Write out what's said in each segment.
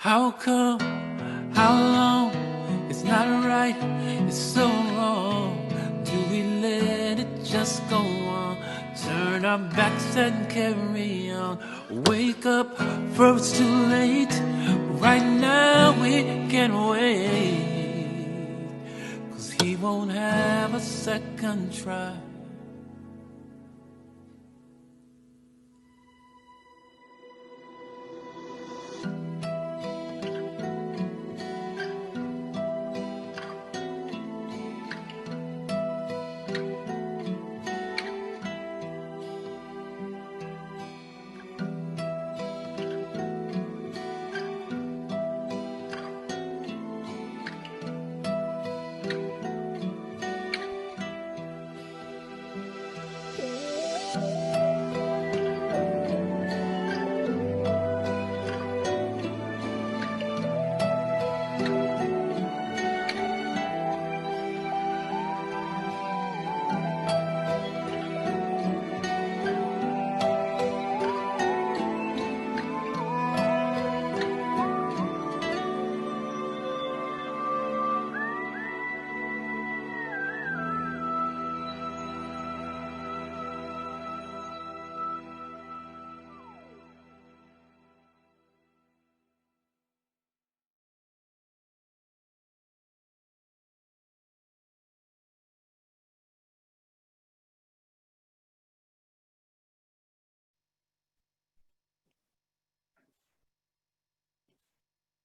How come? How long? It's not right, it's so wrong. Do we let it just go on? Turn our backs and carry on. Wake up, for it's too late. Right now we can't wait, 'cause he won't have a second try.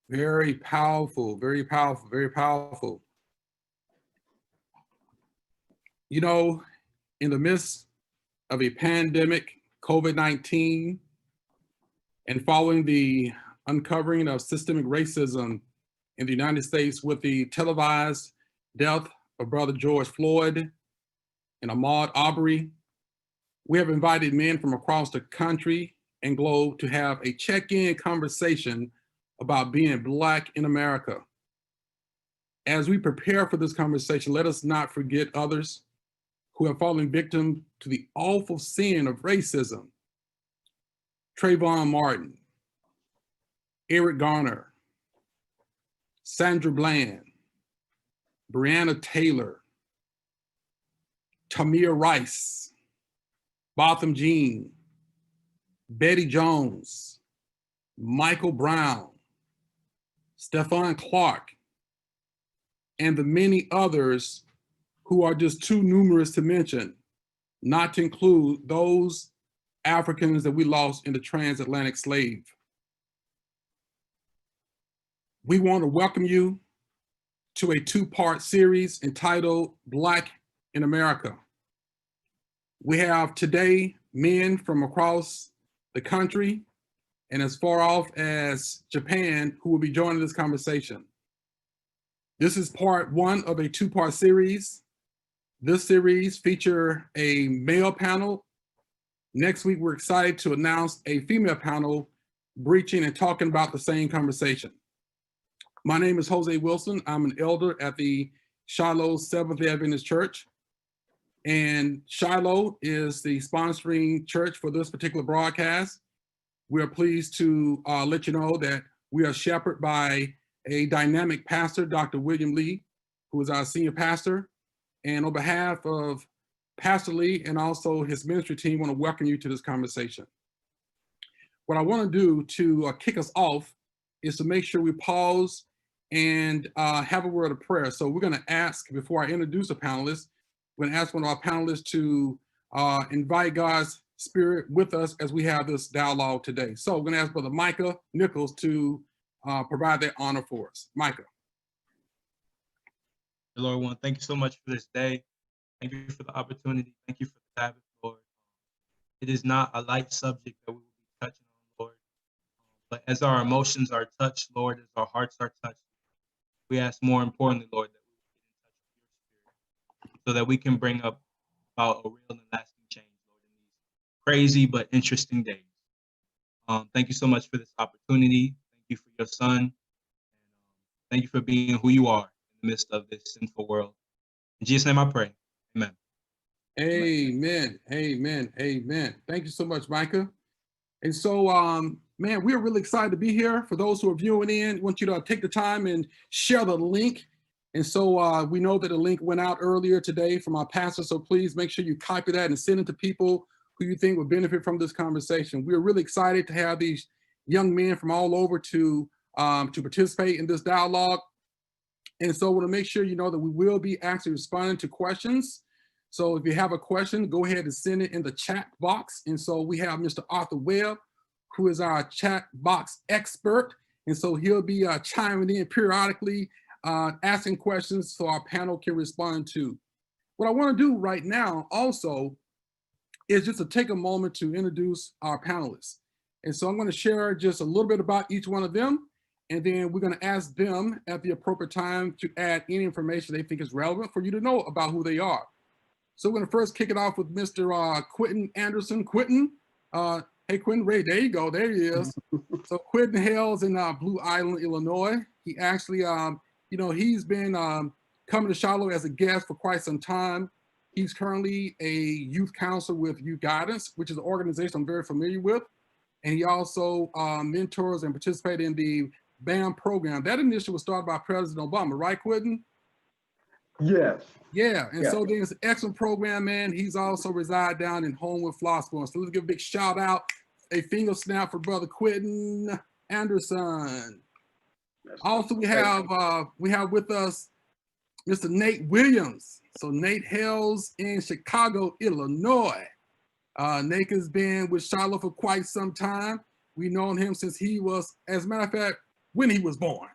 Very powerful, very powerful, very powerful. You know, in the midst of a pandemic, COVID-19, and following the uncovering of systemic racism in the United States with the televised death of Brother George Floyd and Ahmaud Arbery, we have invited men from across the country and globe to have a check-in conversation about being Black in America. As we prepare for this conversation, let us not forget others who have fallen victim to the awful sin of racism. Trayvon Martin, Eric Garner, Sandra Bland, Breonna Taylor, Tamir Rice, Botham Jean, Betty Jones, Michael Brown, Stephon Clark, and the many others who are just too numerous to mention, not to include those Africans that we lost in the transatlantic slave. We want to welcome you to a two-part series entitled Black in America. We have today men from across the country and as far off as Japan who will be joining this conversation. This is part one of a two-part series. This series features a male panel. Next week, we're excited to announce a female panel breaching and talking about the same conversation. My name is Jose Wilson. I'm an elder at the Shiloh Seventh-day Adventist Church. And Shiloh is the sponsoring church for this particular broadcast. We are pleased to let you know that we are shepherded by a dynamic pastor, Dr. William Lee, who is our senior pastor. And on behalf of Pastor Lee and also his ministry team, I want to welcome you to this conversation. What I want to do to kick us off is to make sure we pause and have a word of prayer. So we're going to ask, before I introduce a panelist, we're going to ask one of our panelists to invite God's Spirit with us as we have this dialogue today. So we're going to ask Brother Micah Nichols to provide that honor for us. Micah. Lord, one, thank you so much for this day. Thank you for the opportunity. Thank you for the Sabbath, Lord. It is not a light subject that we will be touching on, Lord. But as our emotions are touched, Lord, as our hearts are touched, we ask more importantly, Lord, that we get in touch with your Spirit so that we can bring about a real and lasting change, Lord, in these crazy but interesting days. Thank you so much for this opportunity. Thank you for your son. And thank you for being who you are in the midst of this sinful world. In Jesus' name I pray. Amen. Amen. Amen. Amen. Thank you so much, Micah. And so man, we're really excited to be here. For those who are viewing in, I want you to take the time and share the link. And so we know that the link went out earlier today from our pastor, so please make sure you copy that and send it to people who you think would benefit from this conversation. We're really excited to have these young men from all over to participate in this dialogue. And so I want to make sure you know that we will be actually responding to questions. So if you have a question, go ahead and send it in the chat box. And so we have Mr. Arthur Webb, who is our chat box expert. And so he'll be chiming in periodically, asking questions so our panel can respond to. What I want to do right now also is just to take a moment to introduce our panelists. And so I'm going to share just a little bit about each one of them, and then we're going to ask them at the appropriate time to add any information they think is relevant for you to know about who they are. So we're going to first kick it off with Mr. Quentin Anderson. Quentin, hey Quentin, Ray, there you go, there he is. So Quentin hails in Blue Island, Illinois. He actually, you know, he's been coming to Shiloh as a guest for quite some time. He's currently a youth counselor with Youth Guidance, which is an organization I'm very familiar with. And he also mentors and participated in the BAM program. That initiative was started by President Obama, right, Quentin? Yes. Yeah, and Yeah. so there's an excellent program, man. He's also reside down in Homewood, Flossmoor. So let's give a big shout out, a finger snap for Brother Quentin Anderson. Also, we have with us Mr. Nate Williams. So Nate hails in Chicago, Illinois. Nate has been with Shiloh for quite some time. We've known him since he was, as a matter of fact, when he was born.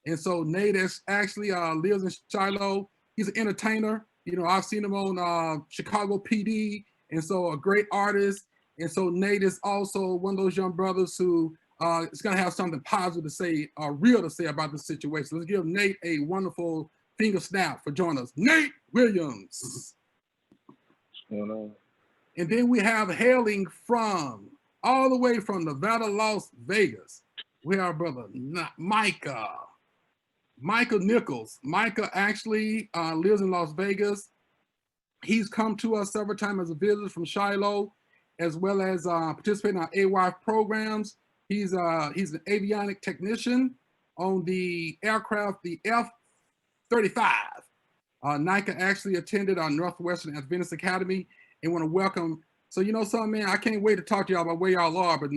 And so Nate is actually lives in Shiloh. He's an entertainer. You know, I've seen him on Chicago PD, and so a great artist. And so Nate is also one of those young brothers who is going to have something positive to say, real to say about the situation. Let's give Nate a wonderful finger snap for joining us. Nate Williams. What's going on? And then we have hailing from all the way from Nevada, Las Vegas. We have brother Michael Nichols. Micah actually lives in Las Vegas. He's come to us several times as a visitor from Shiloh, as well as participating in our AWIFE programs. He's an avionic technician on the aircraft, the F-35. Nika actually attended our Northwestern Adventist Academy, and want to welcome. So you know something, man, I can't wait to talk to y'all about where y'all are, but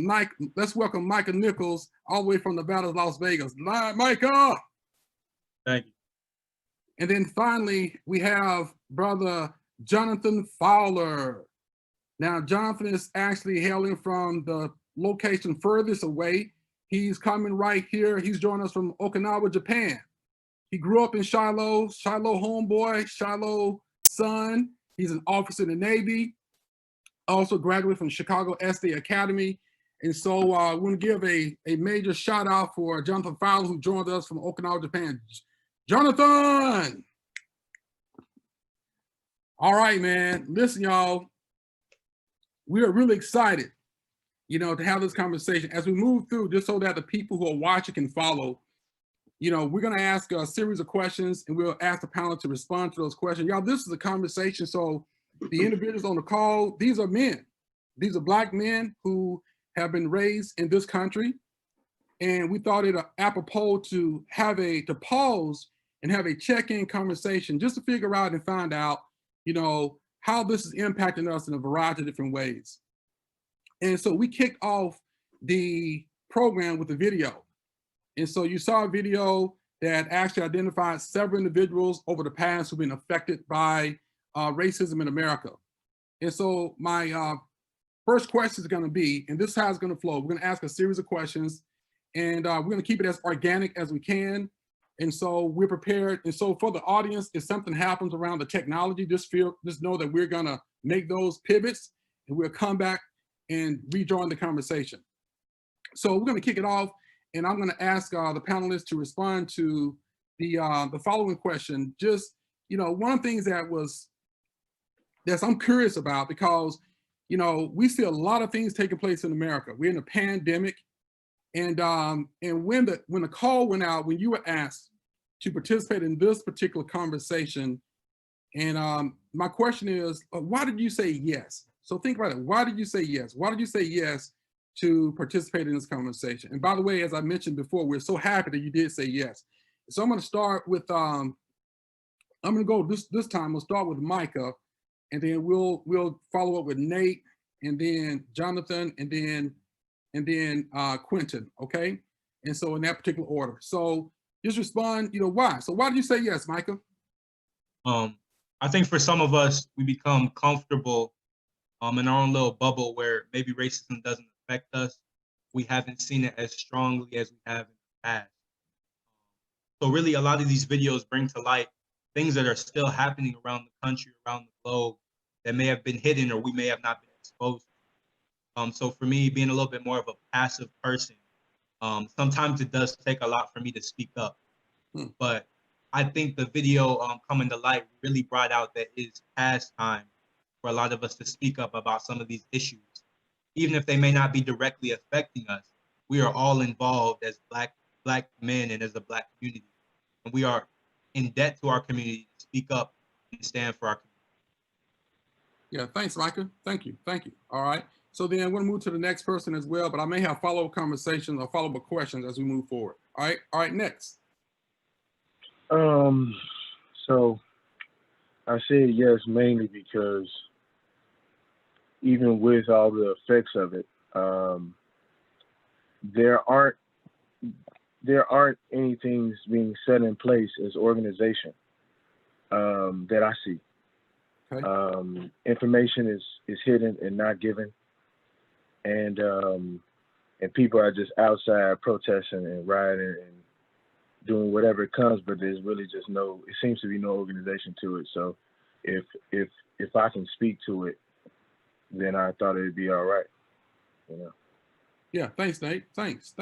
let's welcome Micah Nichols all the way from Nevada, Las Vegas. Micah! Thank you. And then finally, we have brother Jonathan Fowler. Now, Jonathan is actually hailing from the location furthest away. He's coming right here. He's joining us from Okinawa, Japan. He grew up in Shiloh, Shiloh homeboy, Shiloh son. He's an officer in the Navy, also graduated from Chicago SDA Academy. And so I want to give a major shout out for Jonathan Fowler, who joined us from Okinawa, Japan. Jonathan! All right, man. Listen, y'all, we are really excited, you know, to have this conversation. As we move through, just so that the people who are watching can follow, you know, we're going to ask a series of questions, and we'll ask the panel to respond to those questions. Y'all, this is a conversation, so the individuals on the call, these are men. These are Black men who have been raised in this country, and we thought it apropos to pause and have a check-in conversation just to figure out and find out, you know, how this is impacting us in a variety of different ways. And so we kicked off the program with a video. And so you saw a video that actually identified several individuals over the past who've been affected by racism in America. And so my first question is going to be, and this is how it's going to flow. We're going to ask a series of questions, and we're going to keep it as organic as we can. And so we're prepared. And so for the audience, if something happens around the technology, just know that we're going to make those pivots, and we'll come back and rejoin the conversation. So we're going to kick it off, and I'm going to ask the panelists to respond to the following question. Just, you know, one of the things that I'm curious about, because, you know, we see a lot of things taking place in America. We're in a pandemic, and when the call went out, when you were asked to participate in this particular conversation, and my question is, why did you say yes? So think about it. Why did you say yes? Why did you say yes to participate in this conversation. And by the way, as I mentioned before, we're so happy that you did say yes. So I'm going to start with, I'm going to go this time, we'll start with Micah, and then we'll follow up with Nate, and then Jonathan, and then Quentin, okay? And so in that particular order. So just respond, why? So why did you say yes, Micah? I think for some of us, we become comfortable in our own little bubble where maybe racism doesn't affect us. We haven't seen it as strongly as we have in the past. So really, a lot of these videos bring to light things that are still happening around the country, around the globe, that may have been hidden or we may have not been exposed to. So for me, being a little bit more of a passive person, sometimes it does take a lot for me to speak up. But I think the video coming to light really brought out that it's past time for a lot of us to speak up about some of these issues. Even if they may not be directly affecting us, we are all involved as Black men and as a Black community. And we are in debt to our community to speak up and stand for our community. Yeah, thanks, Micah. Thank you. All right. So then I'm going to move to the next person as well, but I may have follow-up conversations or follow-up questions as we move forward. All right, next. So I said yes mainly because even with all the effects of it, there aren't any things being set in place as organization that I see. Okay. Information is hidden and not given, and people are just outside protesting and rioting and doing whatever it comes, but there's really just it seems to be no organization to it. So if I can speak to it, then I thought it'd be all right, Yeah, thanks, Nate. Thanks.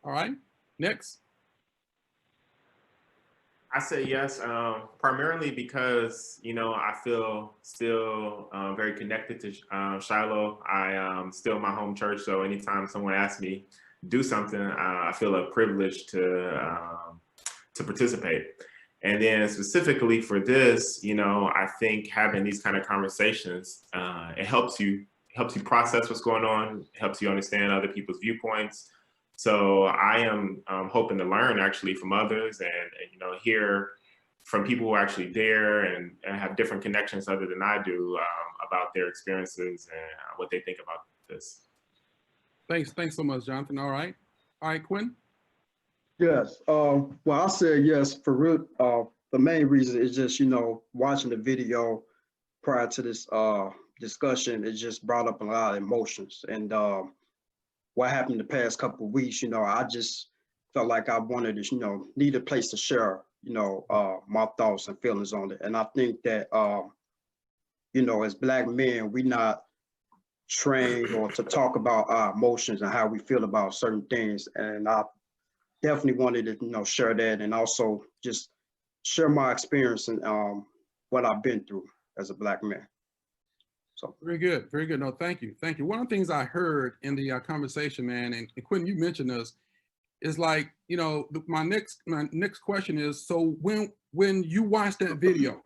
All right, next. I say yes, primarily because, I feel still very connected to Shiloh. I still my home church, so anytime someone asks me do something, I feel a privilege to participate. And then specifically for this, I think having these kind of conversations, it helps you process what's going on, helps you understand other people's viewpoints. So I am hoping to learn actually from others and hear from people who are actually there and have different connections other than I do about their experiences and what they think about this. Thanks so much, Jonathan. All right, Quinn. Yes. Well, I said yes for real. The main reason is just watching the video prior to this discussion. It just brought up a lot of emotions, and what happened the past couple of weeks. I just felt like I wanted to need a place to share my thoughts and feelings on it. And I think that as Black men, we not trained or to talk about our emotions and how we feel about certain things. And I definitely wanted to share that, and also just share my experience and what I've been through as a Black man. So very good. No, thank you. One of the things I heard in the conversation, man, and Quentin, you mentioned this, is like, my next question is, so when you watch that video,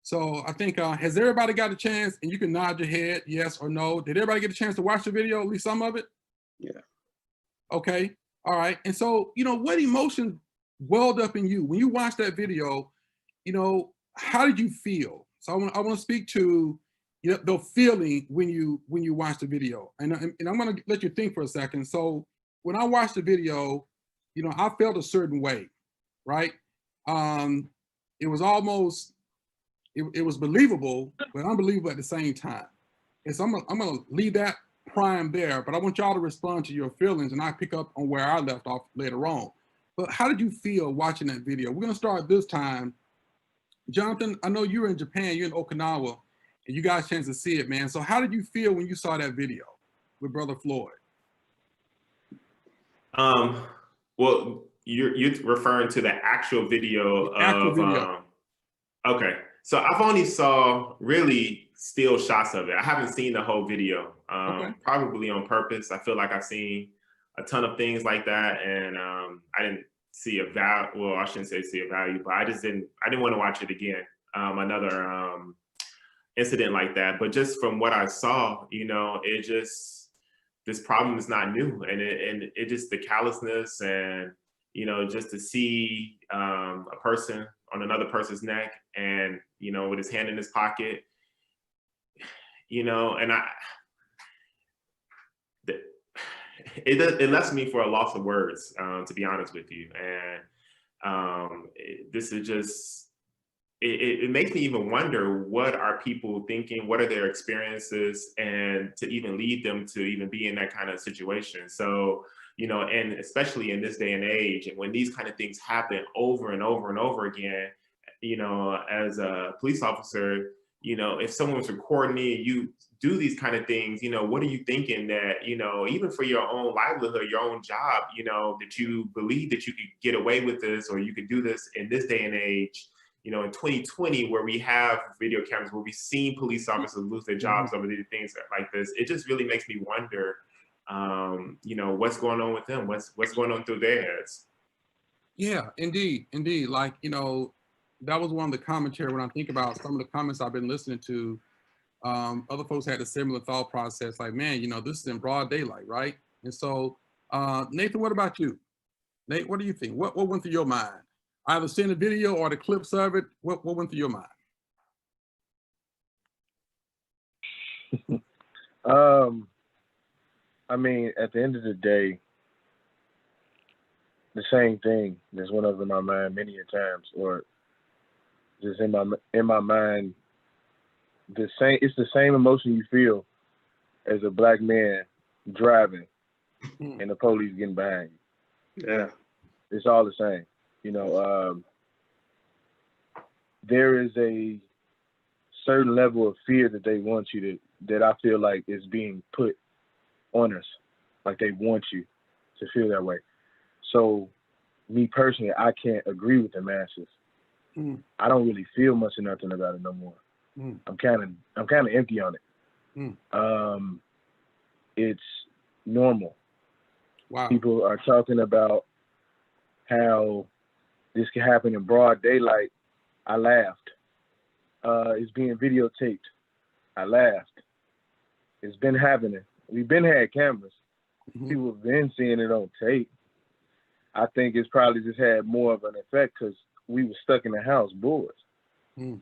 so I think, has everybody got a chance, and you can nod your head, yes or no, did everybody get a chance to watch the video, at least some of it? Yeah. Okay, all right. And so, what emotion welled up in you when you watched that video? How did you feel? So I want to speak to the feeling when you watch the video, and I'm going to let you think for a second. So when I watched the video, I felt a certain way, right? It was almost, it was believable, but unbelievable at the same time. And so I'm gonna leave that prime there, but I want y'all to respond to your feelings, and I pick up on where I left off later on. But how did you feel watching that video? We're gonna start this time. Jonathan, I know you were in Japan, you're in Okinawa, and you got a chance to see it, man. So how did you feel when you saw that video with Brother Floyd? Well, you're referring to the actual video of okay. So I've only saw really still shots of it. I haven't seen the whole video, Okay. probably on purpose. I feel like I've seen a ton of things like that, and I didn't see a value. Well, I shouldn't say see a value, but I didn't want to watch it again. Another incident like that. But just from what I saw, it this problem is not new, and it just the callousness, and you know, just to see a person on another person's neck, and you know, with his hand in his pocket, you know, and it left me for a loss of words, to be honest with you. And this is just, it makes me even wonder, what are people thinking? What are their experiences? And to even lead them to even be in that kind of situation. So, you know, and especially in this day and age, and when these kind of things happen over and over and over again, you know, as a police officer, you know, if someone's recording you do these kind of things, you know, what are you thinking that, you know, even for your own livelihood, your own job, you know, that you believe that you could get away with this, or you could do this in this day and age, you know, in 2020, where we have video cameras, where we've seen police officers lose their jobs over these things like this. It just really makes me wonder, you know, what's going on with them? What's going on through their heads? Yeah, indeed. Like, you know, that was one of the commentary when I think about some of the comments I've been listening to. Other folks had a similar thought process, like, man, you know, this is in broad daylight, right? And so, Nathan, what about you? Nate, what do you think? What went through your mind? Either seeing the video or the clips of it, what went through your mind? I mean, at the end of the day, the same thing that's went over my mind many a times, or just in my mind, it's the same emotion you feel as a black man driving and the police getting behind you. Yeah. It's all the same. You know, there is a certain level of fear that they want you to, that I feel like is being put on us. Like they want you to feel that way. So me personally, I can't agree with the masses. I don't really feel much of nothing about it no more. I'm kind of empty on it. It's normal. Wow. People are talking about how this can happen in broad daylight. I laughed. It's being videotaped. I laughed. It's been happening. We've been had cameras. People have been seeing it on tape. I think it's probably just had more of an effect because we were stuck in the house bored. And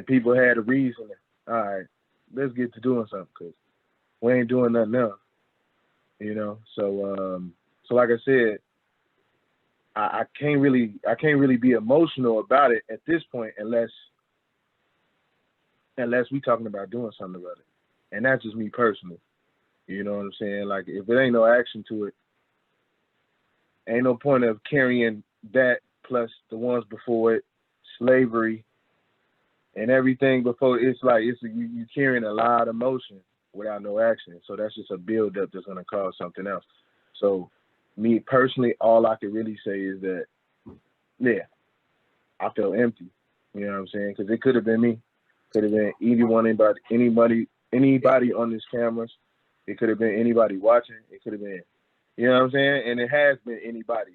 people had a reason. All right, let's get to doing something because we ain't doing nothing else. You know, so like I said, I can't really be emotional about it at this point unless we talking about doing something about it. And that's just me personally. You know what I'm saying? Like, if there ain't no action to it, ain't no point of carrying that plus the ones before it, slavery and everything before. It's like you carrying a lot of emotion without no action. So that's just a buildup that's gonna cause something else. So me personally, all I can really say is that, yeah, I feel empty. You know what I'm saying? Because it could have been me. Could have been anybody on this cameras. It could have been anybody watching. It could have been, you know what I'm saying? And it has been anybody's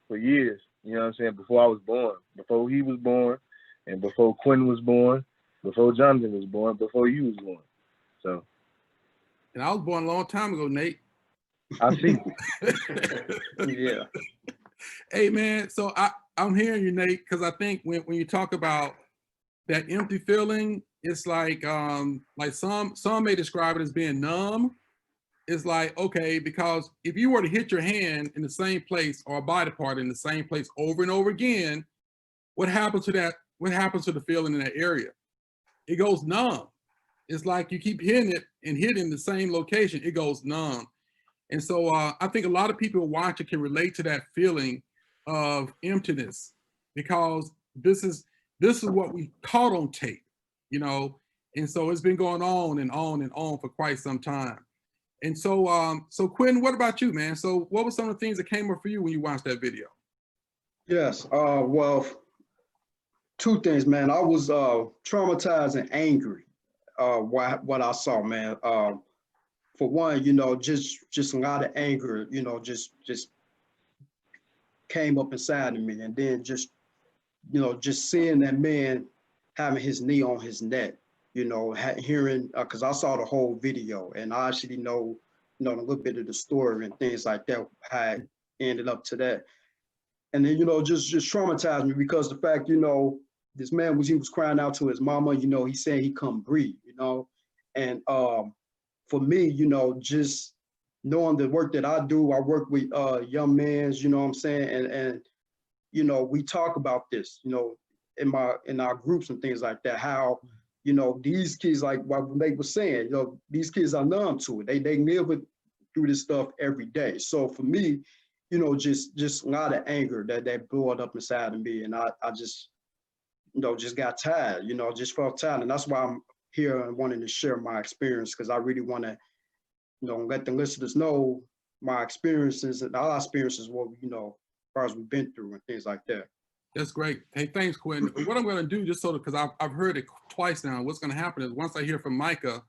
for years. You know what I'm saying? Before I was born, before he was born, and before Quinn was born, before Jonathan was born, before you was born. So. And I was born a long time ago, Nate. I see. Yeah. Hey, man, so I'm hearing you, Nate, because I think when you talk about that empty feeling, it's like some may describe it as being numb. It's like, okay, because if you were to hit your hand in the same place or a body part in the same place over and over again, what happens to that? What happens to the feeling in that area? It goes numb. It's like you keep hitting it and hitting the same location, it goes numb. And so I think a lot of people watching can relate to that feeling of emptiness, because this is what we caught on tape, you know, and so it's been going on and on and on for quite some time. And so, so Quinn, what about you, man? So what were some of the things that came up for you when you watched that video? Yes. Well, two things, man. I was traumatized and angry. What I saw, man. For one, you know, just a lot of anger, you know, just came up inside of me, and then just, you know, just seeing that man having his knee on his neck, you know, hearing, because I saw the whole video, and I actually know you know, a little bit of the story and things like that, how it ended up to that. And then, you know, just traumatized me because the fact, you know, this man he was crying out to his mama, you know, he said he couldn't breathe, you know. And for me, you know, just knowing the work that I do, I work with young men, you know what I'm saying? And you know, we talk about this, you know, in our groups and things like that, how, you know, these kids, like what they were saying, you know, these kids are numb to it. They live through this stuff every day. So for me, you know, just a lot of anger that boiled up inside of me. And I just, you know, just got tired, you know, just felt tired. And that's why I'm here and wanting to share my experience, because I really want to, you know, let the listeners know my experiences and our experiences, what, you know, as far as we've been through and things like that. That's great. Hey, thanks, Quentin. What I'm going to do, just so because I've heard it twice now, what's going to happen is once I hear from Micah,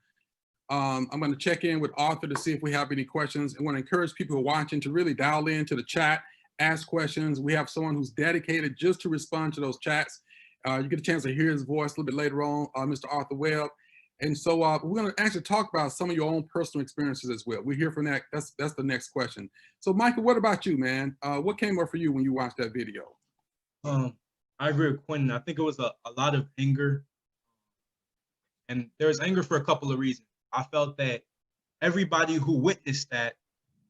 I'm going to check in with Arthur to see if we have any questions. I want to encourage people who are watching to really dial into the chat, ask questions. We have someone who's dedicated just to respond to those chats. You get a chance to hear his voice a little bit later on, Mr. Arthur Webb. And so we're going to actually talk about some of your own personal experiences as well. We hear from that. That's the next question. So, Micah, what about you, man? What came up for you when you watched that video? I agree with Quentin. I think it was a lot of anger. And there was anger for a couple of reasons. I felt that everybody who witnessed that,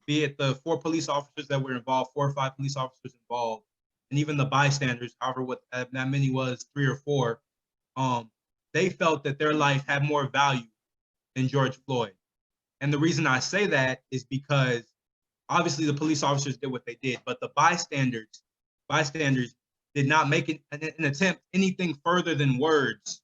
be it the 4 police officers that were involved, 4 or 5 police officers involved, and even the bystanders, however what that many was, 3 or 4, they felt that their life had more value than George Floyd. And the reason I say that is because obviously the police officers did what they did, but the bystanders did not make an attempt anything further than words,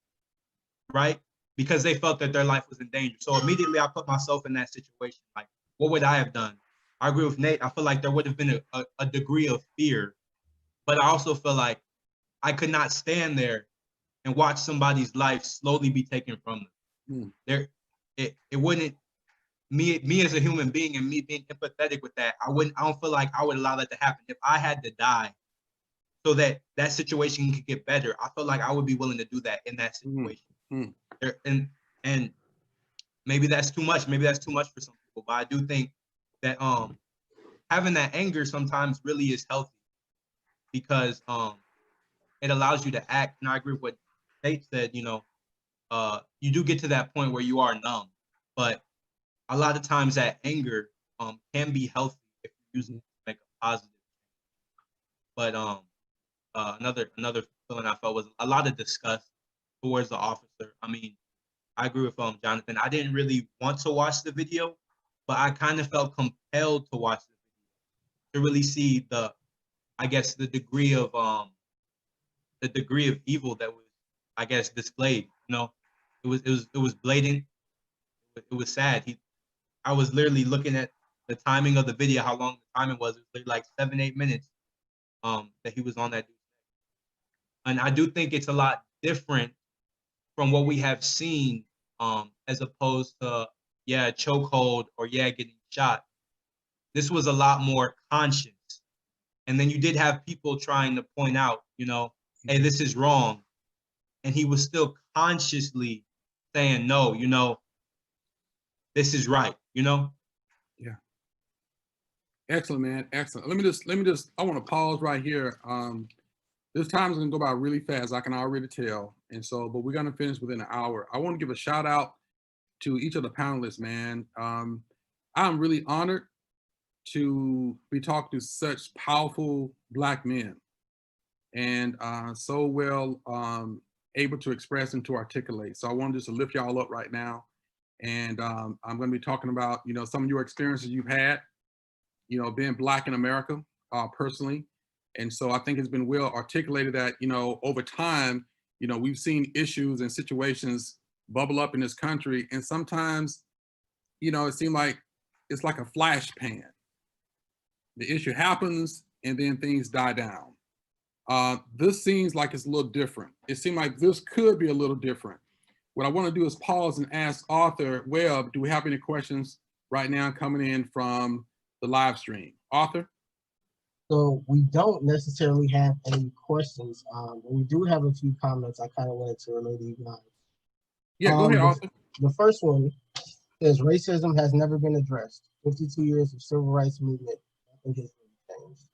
right? Because they felt that their life was in danger. So immediately I put myself in that situation. Like, what would I have done? I agree with Nate. I feel like there would have been a degree of fear, but I also feel like I could not stand there and watch somebody's life slowly be taken from them. It wouldn't, me as a human being and me being empathetic with that, I don't feel like I would allow that to happen. If I had to die so that situation could get better, I feel like I would be willing to do that in that situation. And maybe that's too much. Maybe that's too much for some people. But I do think that having that anger sometimes really is healthy, because it allows you to act. And I agree with what Nate said. You know, you do get to that point where you are numb, but a lot of times that anger can be healthy if you're using it to make a positive. But another feeling I felt was a lot of disgust towards the officer. I mean, I agree with Jonathan. I didn't really want to watch the video, but I kind of felt compelled to watch the video to really see the degree of evil that was, I guess, displayed. You know, it was blatant. It was sad. I was literally looking at the timing of the video, how long the timing was. It was like 7-8 minutes that he was on that. And I do think it's a lot different from what we have seen, as opposed to, a chokehold or getting shot. This was a lot more conscious. And then you did have people trying to point out, you know, hey, this is wrong. And he was still consciously saying, no, you know, this is right, you know? Yeah. Excellent, man. Excellent. Let me just, I want to pause right here. This time is going to go by really fast. I can already tell. And so, but we're going to finish within an hour. I want to give a shout out to each of the panelists, man. I'm really honored to be talking to such powerful Black men and so well able to express and to articulate. So I wanted just to lift y'all up right now. And I'm going to be talking about, you know, some of your experiences you've had, you know, being Black in America personally. And so I think it's been well articulated that, you know, over time, you know, we've seen issues and situations bubble up in this country. And sometimes, you know, it seems like it's like a flash pan. The issue happens and then things die down. This seems like it's a little different. It seemed like this could be a little different. What I want to do is pause and ask Arthur Webb, do we have any questions right now coming in from the live stream? Arthur? So we don't necessarily have any questions. We do have a few comments I kind of wanted to relay to you guys. Yeah, go ahead, Arthur. The first one Says racism has never been addressed. 52 years of civil rights movement. Nothing has really changed.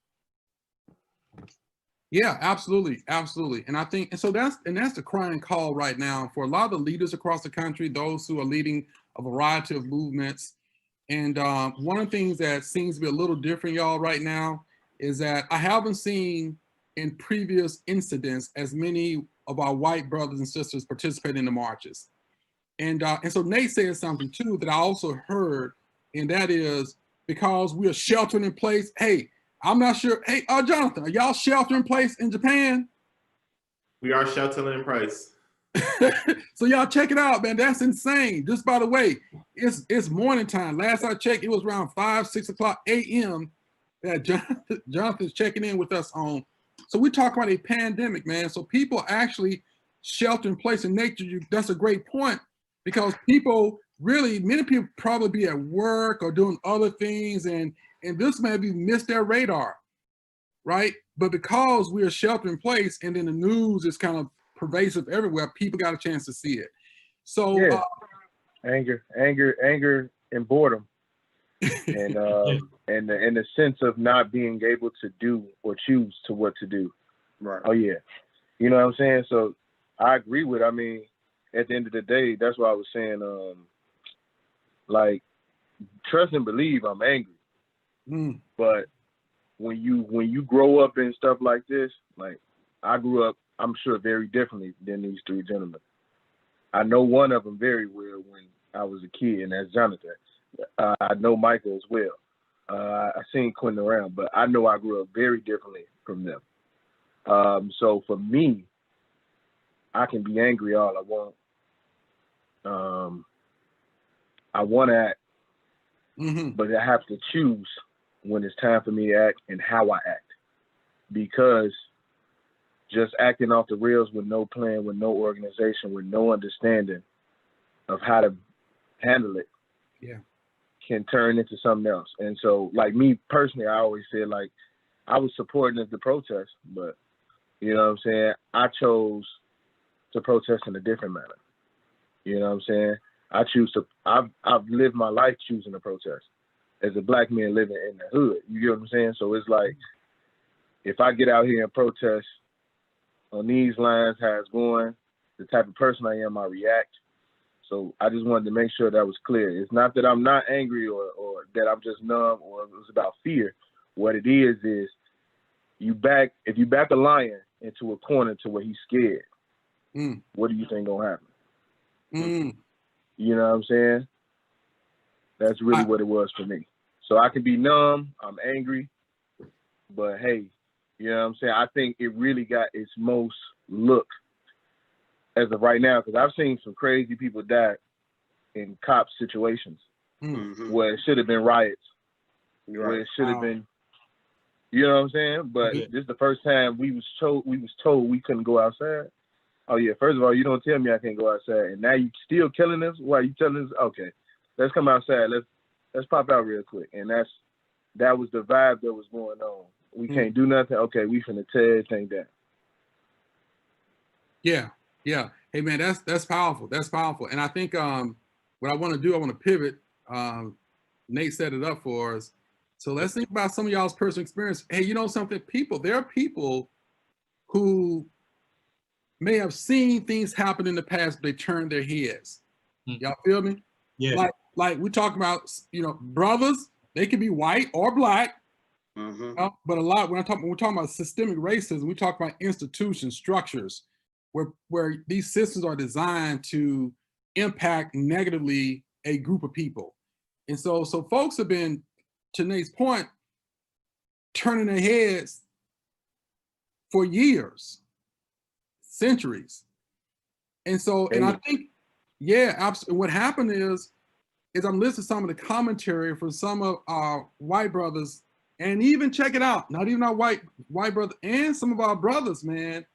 Yeah, absolutely, absolutely. And I think, and so that's the crying call right now for a lot of the leaders across the country, those who are leading a variety of movements. And one of the things that seems to be a little different, y'all, right now, is that I haven't seen in previous incidents as many of our white brothers and sisters participate in the marches. And so Nate said something too that I also heard, and that is because we are sheltering in place. Hey, I'm not sure. Hey, Jonathan, are y'all sheltering in place in Japan? We are sheltering in place. So y'all check it out, man. That's insane. Just by the way, it's morning time. Last I checked, it was around 5, 6 o'clock a.m. that Jonathan's checking in with us on. So we talk about a pandemic, man. So people actually shelter in place in nature. That's a great point, because people really, many people probably be at work or doing other things, and this maybe missed their radar, right? But because we are shelter in place, and then the news is kind of pervasive everywhere, people got a chance to see it. So yeah. Anger, and boredom, and the sense of not being able to do or choose to what to do. Right. Oh yeah, you know what I'm saying. So I agree with. I mean, at the end of the day, that's why I was saying, like, trust and believe. I'm angry, but when you grow up in stuff like this, like I grew up, I'm sure very differently than these three gentlemen. I know one of them very well when I was a kid, and that's Jonathan. I know Michael as well. I seen Quentin around, but I know I grew up very differently from them. So for me, I can be angry all I want. I want to act, but I have to choose when it's time for me to act and how I act. Because just acting off the rails with no plan, with no organization, with no understanding of how to handle it, can turn into something else. And so, like me personally, I always said, like, I was supporting the protest, but you know what I'm saying, I chose to protest in a different manner. You know what I'm saying? I've lived my life choosing to protest as a black man living in the hood. You get what I'm saying? So it's like, if I get out here and protest on these lines, how it's going, the type of person I am, I react. So I just wanted to make sure that was clear. It's not that I'm not angry or that I'm just numb or it was about fear. What it is if you back a lion into a corner to where he's scared, what do you think gonna happen? You know what I'm saying? That's really what it was for me. So I can be numb, I'm angry, but hey, you know what I'm saying? I think it really got its most look as of right now, because I've seen some crazy people die in cop situations where it should have been riots, where it should have been, you know what I'm saying? But this is the first time we was told we couldn't go outside. Oh yeah, first of all, you don't tell me I can't go outside, and now you still killing us? Why you telling us? Okay, let's come outside. Let's pop out real quick. And that was the vibe that was going on. We can't do nothing. Okay, we finna tear everything down. Yeah. Hey man, that's powerful. That's powerful. And I think what I want to do, I want to pivot. Nate set it up for us. So let's think about some of y'all's personal experience. Hey, you know something? There are people who may have seen things happen in the past, but they turned their heads. Y'all feel me? Yeah. Like we talk about, brothers, they can be white or black. But a lot, when we're talking about systemic racism, we talk about institutions, structures, where these systems are designed to impact negatively a group of people. And so folks have been, to Nate's point, turning their heads for years, centuries. And so, and I think, what happened is I'm listening to some of the commentary from some of our white brothers, and even check it out, not even our white brother, and some of our brothers, man,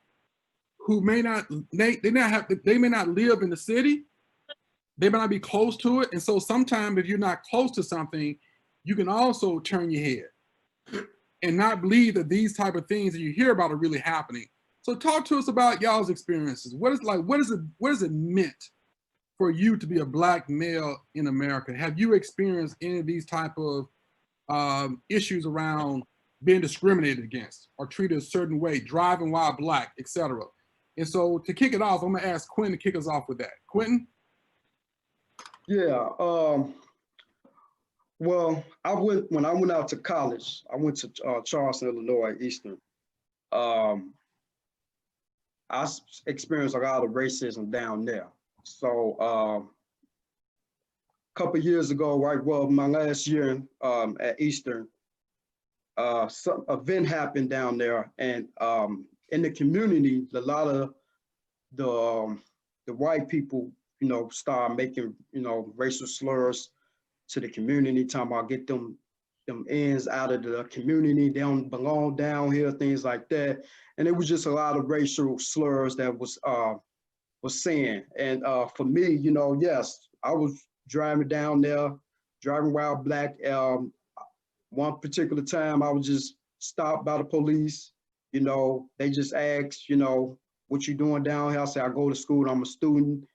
who may not live in the city, they may not be close to it. And so sometimes if you're not close to something, you can also turn your head and not believe that these type of things that you hear about are really happening. So talk to us about y'all's experiences. What is it meant for you to be a Black male in America? Have you experienced any of these type of issues around being discriminated against or treated a certain way, driving while Black, etc.? And so to kick it off, I'm gonna ask Quentin to kick us off with that. Quentin? Yeah. Well, when I went out to college, I went to Charleston, Illinois, Eastern. I experienced a lot of racism down there. So a couple of years ago, right, well, my last year at Eastern, some event happened down there, and in the community, a lot of the white people, you know, start making, you know, racial slurs to the community, talking about get them ends out of the community, they don't belong down here, things like that. And it was just a lot of racial slurs that was saying. And for me, you know, yes, I was driving down there, driving while Black. One particular time I was just stopped by the police. You know, they just asked, you know, what you doing down here? I said, I go to school, I'm a student.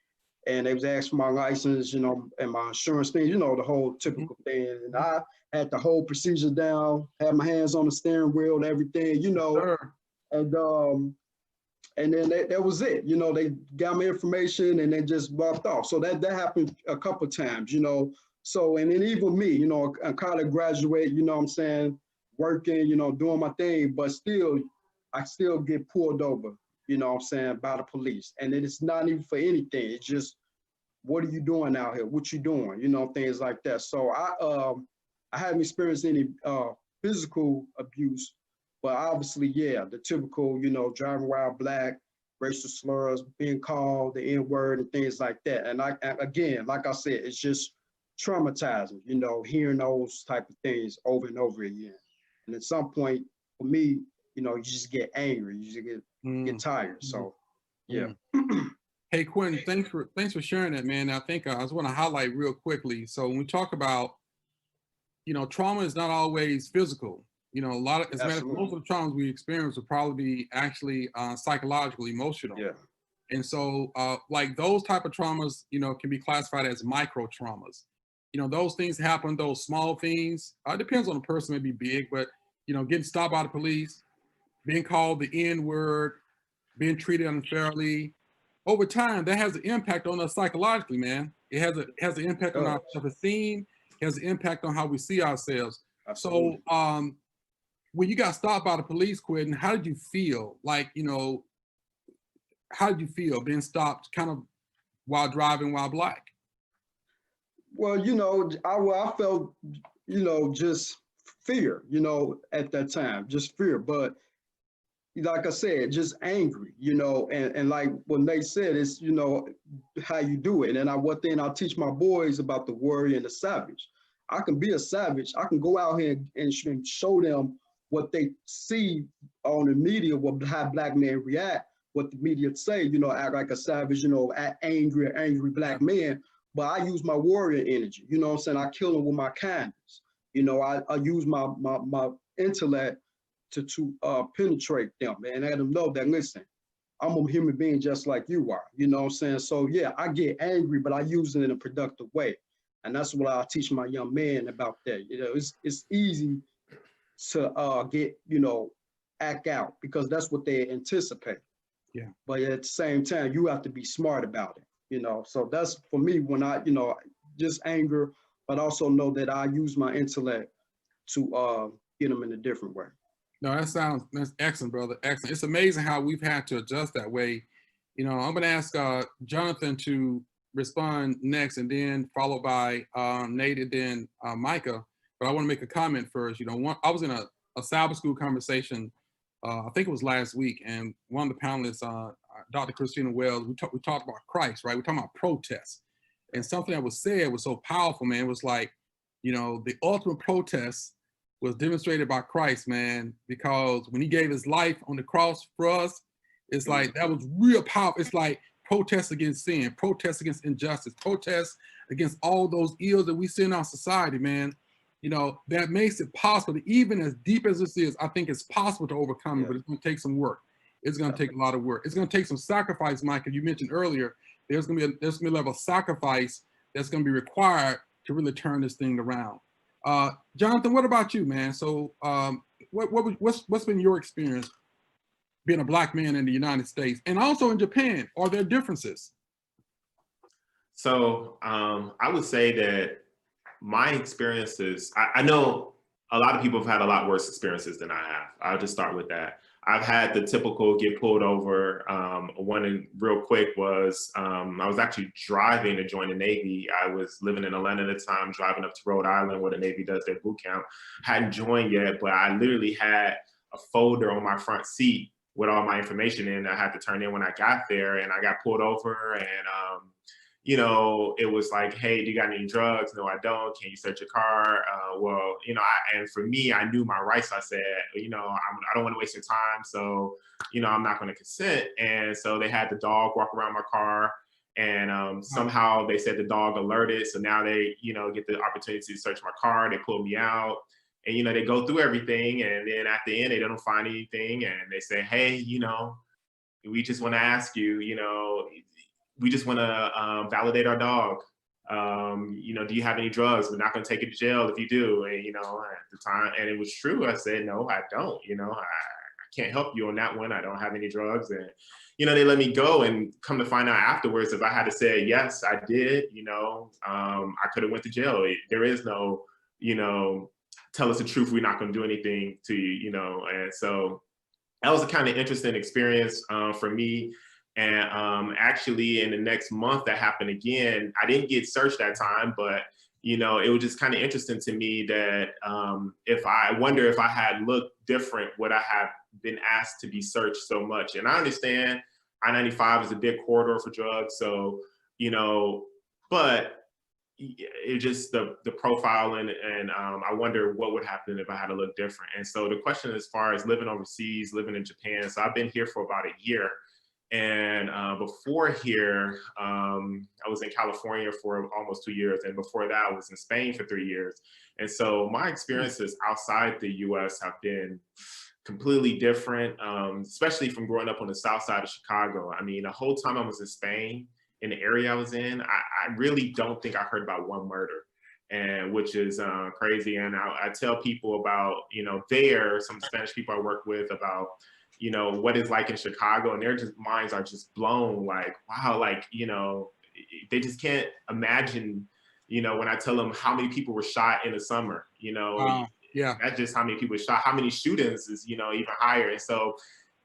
And they was asking for my license, you know, and my insurance thing, you know, the whole typical thing. And I had the whole procedure down, had my hands on the steering wheel and everything, you know. Sure. And then that was it. You know, they got me information and then just walked off. So that happened a couple of times, you know. So, and then even me, you know, a college graduate, you know what I'm saying, working, you know, doing my thing, but still, I still get pulled over, you know what I'm saying, by the police. And it's not even for anything. It's just, what are you doing out here? What you doing? You know, things like that. So I haven't experienced any physical abuse, but obviously, yeah, the typical, you know, driving while Black, racial slurs, being called the N-word and things like that. And again, like I said, it's just traumatizing, you know, hearing those type of things over and over again. And at some point, for me, you know, you just get angry, you just get tired. So, yeah. Hey, Quentin, thanks for sharing that, man. I think I just want to highlight real quickly. So when we talk about, you know, trauma is not always physical. You know, as a matter of fact, most of the traumas we experience will probably be actually psychological, emotional. Yeah. And so like those type of traumas, you know, can be classified as micro traumas. You know, those things happen, those small things. It depends on the person, maybe big, but, you know, getting stopped by the police, being called the N-word, being treated unfairly. Over time, that has an impact on us psychologically, man. It has an impact on our self-esteem. It has an impact on how we see ourselves. Absolutely. So when you got stopped by the police, Quentin, how did you feel? Like, you know, how did you feel being stopped kind of while driving while Black? Well, you know, I felt, you know, just fear, you know, at that time, just fear. But like I said, just angry, you know, and like what Nate said, it's, you know, how you do it. And one thing I teach my boys about the warrior and the savage. I can be a savage. I can go out here and show them what they see on the media, how Black men react, what the media say, you know, act like a savage, you know, act angry Black man. But I use my warrior energy, you know what I'm saying? I kill them with my kindness. You know, I use my intellect to penetrate them and let them know that, listen, I'm a human being just like you are, you know what I'm saying? So yeah, I get angry, but I use it in a productive way. And that's what I teach my young men about that. You know, it's easy to get, you know, act out because that's what they anticipate. Yeah. But at the same time, you have to be smart about it, you know? So that's for me when I, you know, just anger, but also know that I use my intellect to get them in a different way. No, that's excellent, brother. Excellent. It's amazing how we've had to adjust that way. You know, I'm going to ask Jonathan to respond next, and then followed by Nate, and then Micah. But I want to make a comment first. You know, I was in a Sabbath school conversation, I think it was last week, and one of the panelists, Dr. Christina Wells, we talked about Christ, right? We're talking about protest, and something that was said was so powerful, man. It was like, you know, the ultimate protest was demonstrated by Christ, man, because when he gave his life on the cross for us, it's like, that was real powerful. It's like protest against sin, protest against injustice, protest against all those ills that we see in our society, man. You know, that makes it possible, even as deep as this is, I think it's possible to overcome it, but it's gonna take some work. It's gonna take a lot of work. It's gonna take some sacrifice, Mike, as you mentioned earlier, there's gonna be a level of sacrifice that's gonna be required to really turn this thing around. Jonathan, what about you, man? So what's been your experience being a Black man in the United States and also in Japan? Are there differences? So I would say that my experiences, I know a lot of people have had a lot worse experiences than I have. I'll just start with that. I've had the typical get pulled over. One real quick was, I was actually driving to join the Navy. I was living in Atlanta at the time, driving up to Rhode Island where the Navy does their boot camp. Hadn't joined yet, but I literally had a folder on my front seat with all my information in. I had to turn in when I got there, and I got pulled over, and you know, it was like, hey, do you got any drugs? No, I don't. Can you search your car? Well, you know, and for me, I knew my rights. I said, you know, I don't want to waste your time. So, you know, I'm not going to consent. And so they had the dog walk around my car, and somehow they said the dog alerted. So now they, you know, get the opportunity to search my car. They pull me out, and, you know, they go through everything. And then at the end, they don't find anything. And they say, hey, you know, we just want to ask you, you know, we just want to validate our dog. You know, do you have any drugs? We're not going to take you to jail if you do. And, you know, at the time, and it was true. I said, no, I don't. You know, I can't help you on that one. I don't have any drugs. And, you know, they let me go, and come to find out afterwards, if I had to say, yes, I did, you know, I could have went to jail. There is no, you know, tell us the truth. We're not going to do anything to you, you know. And so that was a kind of interesting experience for me. And actually, in the next month, that happened again. I didn't get searched that time, but, you know, it was just kind of interesting to me that I wonder if I had looked different, would I have been asked to be searched so much? And I understand I-95 is a big corridor for drugs. So, you know, but it just the profiling, and I wonder what would happen if I had to look different. And so the question, as far as living overseas, living in Japan, so I've been here for about a year. And before here, I was in California for almost 2 years. And before that, I was in Spain for 3 years. And so my experiences outside the US have been completely different, especially from growing up on the south side of Chicago. I mean, the whole time I was in Spain, in the area I was in, I really don't think I heard about one murder, and which is crazy. And I tell people about, you know, some Spanish people I work with, about, you know, what it's like in Chicago, and their minds are just blown, like, wow, like, you know, they just can't imagine, you know, when I tell them how many people were shot in the summer, you know, yeah, that's just how many people were shot, how many shootings is, you know, even higher. And so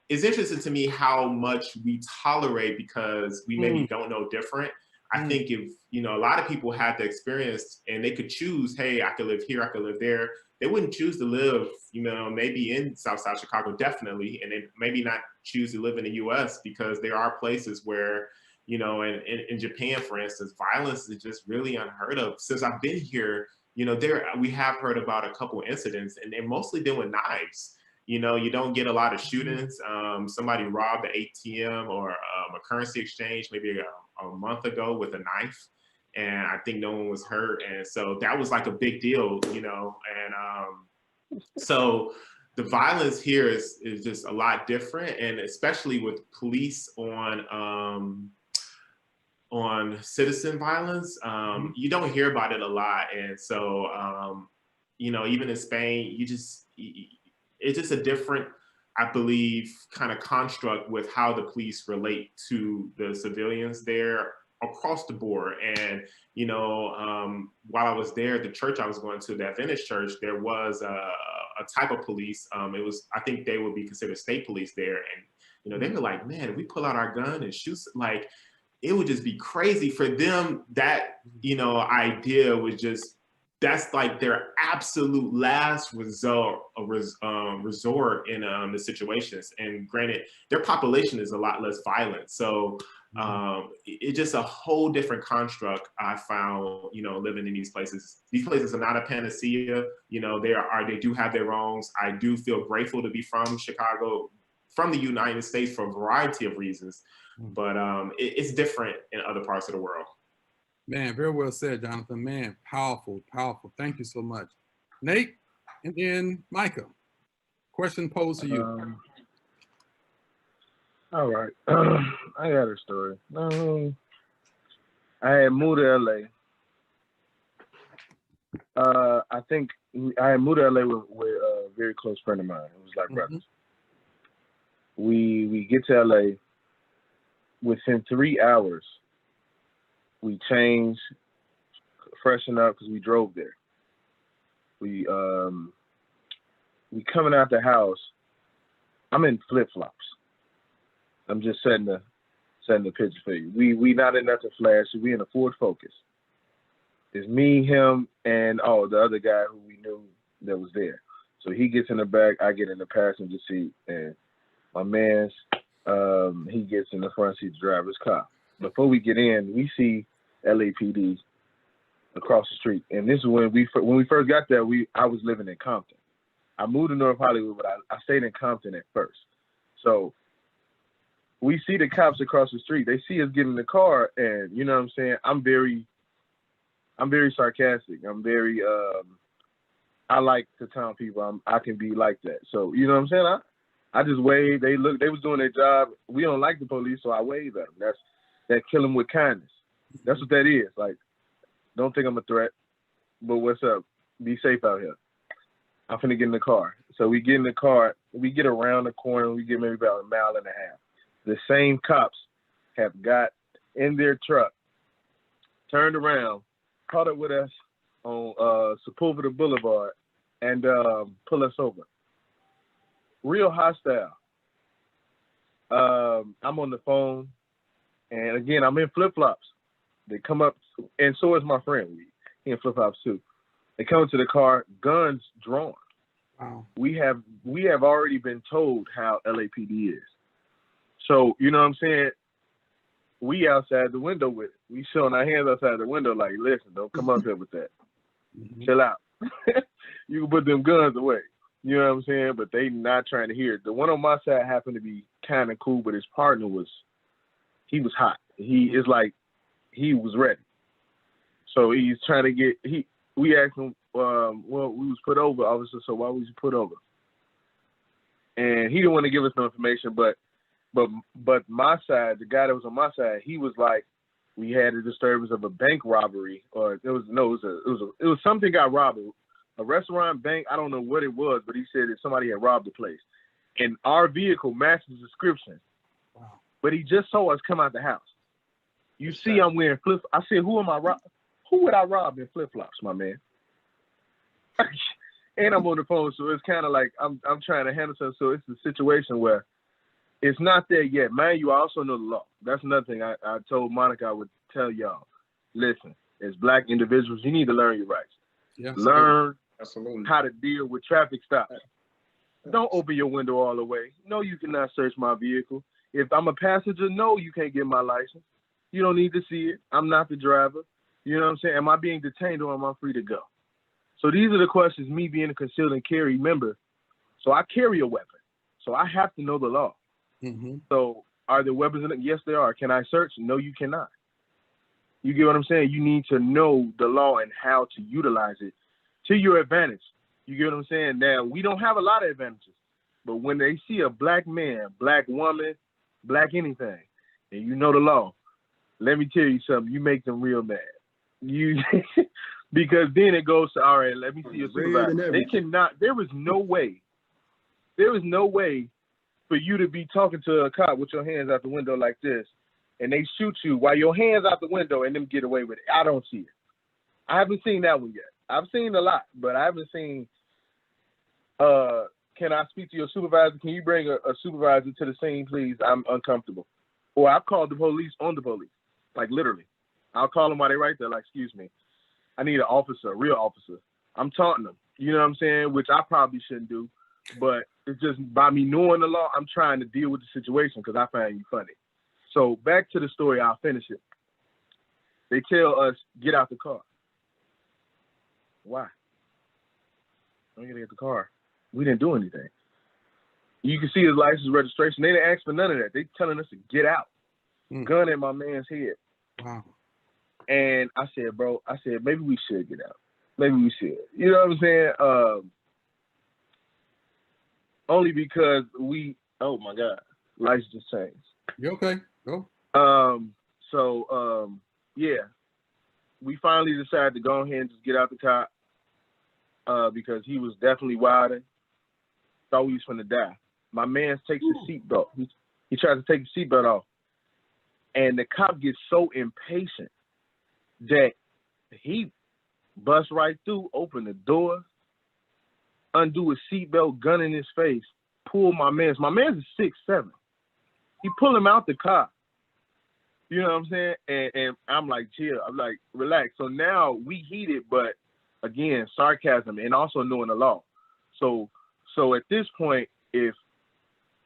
it's interesting to me how much we tolerate because we maybe don't know different. I think if, you know, a lot of people had the experience and they could choose, hey, I could live here, I could live there, they wouldn't choose to live, you know, maybe in Southside Chicago, definitely, and then maybe not choose to live in the US, because there are places where, you know, in Japan, for instance, violence is just really unheard of. Since I've been here, you know, we have heard about a couple incidents, and they're mostly been with knives. You know, you don't get a lot of shootings. Somebody robbed the ATM or a currency exchange maybe a month ago with a knife, and I think no one was hurt. And so that was like a big deal, you know. And so the violence here is just a lot different, and especially with police on citizen violence, you don't hear about it a lot. And so, you know, even in Spain, it's just a different, I believe, kind of construct with how the police relate to the civilians there across the board. And, you know, while I was there, the church I was going to, the Adventist church, there was a type of police. It was, I think they would be considered state police there. And, you know, they were like, man, if we pull out our gun and shoot, like, it would just be crazy for them. That, you know, idea was just, that's like their absolute last resort in the situations. And granted, their population is a lot less violent. So it's just a whole different construct I found, you know, living in these places. These places are not a panacea. You know, they do have their wrongs. I do feel grateful to be from Chicago, from the United States, for a variety of reasons. But it's different in other parts of the world. Man, very well said, Jonathan. Man, powerful, powerful. Thank you so much. Nate, and then Micah. Question posed to you. All right. I got a story. I had moved to LA. I think I had moved to LA with a very close friend of mine. It was like brothers. We get to LA. Within 3 hours, we changed, freshened up because we drove there. We coming out the house. I'm in flip flops. I'm just setting the picture for you. We not in nothing flashy. We in a Ford Focus. It's me, him, and the other guy who we knew that was there. So he gets in the back, I get in the passenger seat, and my man's he gets in the front seat to drive his car. Before we get in, we see LAPD across the street, and this is when we first got there. I was living in Compton. I moved to North Hollywood, but I stayed in Compton at first. So we see the cops across the street. They see us get in the car, and you know what I'm saying. I'm very sarcastic. I'm very I like to tell people I can be like that. So you know what I'm saying. I just waved. They was doing their job. We don't like the police, so I wave at them. That kill them with kindness. That's what that is. Like, don't think I'm a threat, but what's up? Be safe out here. I'm finna get in the car. So we get in the car. We get around the corner. We get maybe about a mile and a half. The same cops have got in their truck, turned around, caught up with us on Sepulveda Boulevard, and pull us over. Real hostile. I'm on the phone, and again, I'm in flip-flops. They come up, and so is my friend. He in flip-flops too. They come to the car, guns drawn. Wow. We have already been told how LAPD is. So, you know what I'm saying? We outside the window with it. We showing our hands outside the window like, listen, don't come up here with that. Chill out. You can put them guns away. You know what I'm saying? But they not trying to hear it. The one on my side happened to be kind of cool, but his partner was hot. He was ready. So he's trying to get, we asked him, well, we was put over, officer, so why was you put over? And he didn't want to give us no information, but my side, the guy that was on my side, he was like, we had a disturbance of a bank robbery, or it was something got robbed. A restaurant, bank, I don't know what it was, but he said that somebody had robbed the place. And our vehicle matched the description. Wow. But he just saw us come out the house. You see I'm wearing flip-flops. I said, who would I rob in flip-flops, my man? And I'm on the phone, so it's kind of like I'm trying to handle something. So it's a situation where it's not there yet. Mind you, I also know the law. That's another thing I told Monica I would tell y'all. Listen, as Black individuals, you need to learn your rights. Yes, learn absolutely how to deal with traffic stops. Don't open your window all the way. No, you cannot search my vehicle. If I'm a passenger, no, you can't get my license. You don't need to see it. I'm not the driver. You know what I'm saying? Am I being detained or am I free to go? So these are the questions, me being a concealed and carry member. So I carry a weapon. So I have to know the law. Mm-hmm. So are there weapons in it? Yes, there are. Can I search? No, you cannot. You get what I'm saying? You need to know the law and how to utilize it to your advantage. You get what I'm saying? Now, we don't have a lot of advantages, but when they see a Black man, Black woman, Black anything, and you know the law, let me tell you something, you make them real mad. Because then it goes to, all right, let me see your supervisor. They cannot, there is no way for you to be talking to a cop with your hands out the window like this, and they shoot you while your hands out the window and them get away with it. I don't see it. I haven't seen that one yet. I've seen a lot, but I haven't seen, can I speak to your supervisor? Can you bring a supervisor to the scene, please? I'm uncomfortable. Or I've called the police on the police, like literally. I'll call them while they're right there, like, excuse me, I need an officer, a real officer. I'm taunting them, you know what I'm saying? Which I probably shouldn't do, but it's just by me knowing the law, I'm trying to deal with the situation because I find you funny. So back to the story, I'll finish it. They tell us, get out the car. Why? I'm gonna get the car. We didn't do anything. You can see his license registration. They didn't ask for none of that. They telling us to get out. Gun in my man's head. Wow. And I said, bro, maybe we should get out. Maybe we should. You know what I'm saying? Only because oh my God, lights just changed. You okay? Go. yeah, we finally decided to go ahead and just get out the car because he was definitely wilding. Thought we was finna die. My man takes his seatbelt. He tries to take his seatbelt off. And the cop gets so impatient that he busts right through, open the door, undo his seatbelt, gun in his face, pull my man's is 6'7". He pull him out the car. You know what I'm saying? And I'm like, chill. I'm like, relax. So now we heated, but again, sarcasm and also knowing the law. So at this point,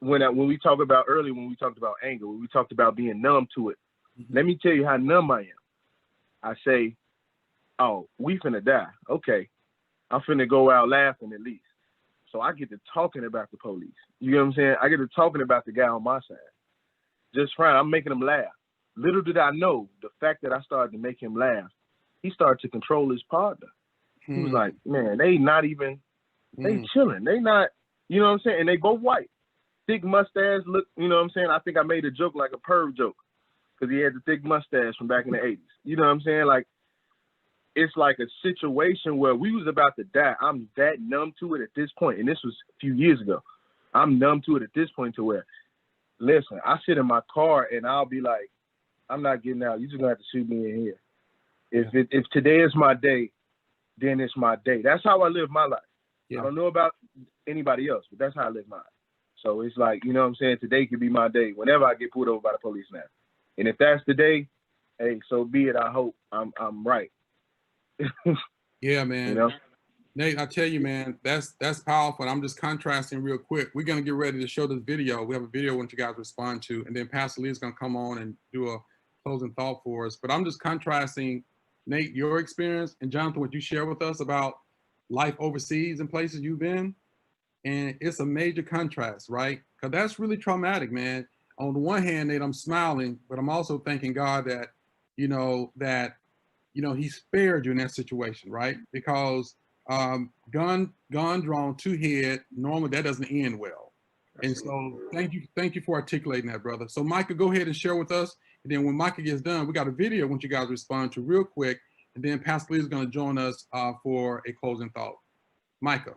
when we talk about earlier, when we talked about anger, when we talked about being numb to it, let me tell you how numb I am. I say, oh, we finna die. Okay. I'm finna go out laughing at least. So I get to talking about the police. You know what I'm saying? I get to talking about the guy on my side. Just fine. I'm making him laugh. Little did I know, the fact that I started to make him laugh, he started to control his partner. He was like, man, they not even, they chilling. They not, you know what I'm saying? And they both white. Thick mustache, look, you know what I'm saying? I think I made a joke like a perv joke because he had the thick mustache from back in the 80s. You know what I'm saying? Like, it's like a situation where we was about to die. I'm that numb to it at this point, and this was a few years ago. I'm numb to it at this point to where, listen, I sit in my car and I'll be like, I'm not getting out. You're just gonna have to shoot me in here. If today is my day, then it's my day. That's how I live my life. I don't know about anybody else, but that's how I live mine. So it's like, you know what I'm saying? Today could be my day whenever I get pulled over by the police now. And if that's the day, hey, so be it. I hope I'm right. Yeah, man. You know? Nate, I tell you, man, that's powerful. And I'm just contrasting real quick. We're gonna get ready to show this video. We have a video I want you guys to respond to, and then Pastor Lee is gonna come on and do a closing thought for us. But I'm just contrasting, Nate, your experience, and Jonathan, what you share with us about life overseas and places you've been. And it's a major contrast, right? Because that's really traumatic, man. On the one hand, Nate, I'm smiling, but I'm also thanking God that, he spared you in that situation, right? Because gun drawn to head, normally that doesn't end well. And so thank you for articulating that, brother. So Micah, go ahead and share with us. And then when Micah gets done, we got a video I want you guys to respond to real quick. And then Pastor Lee is going to join us for a closing thought. Micah.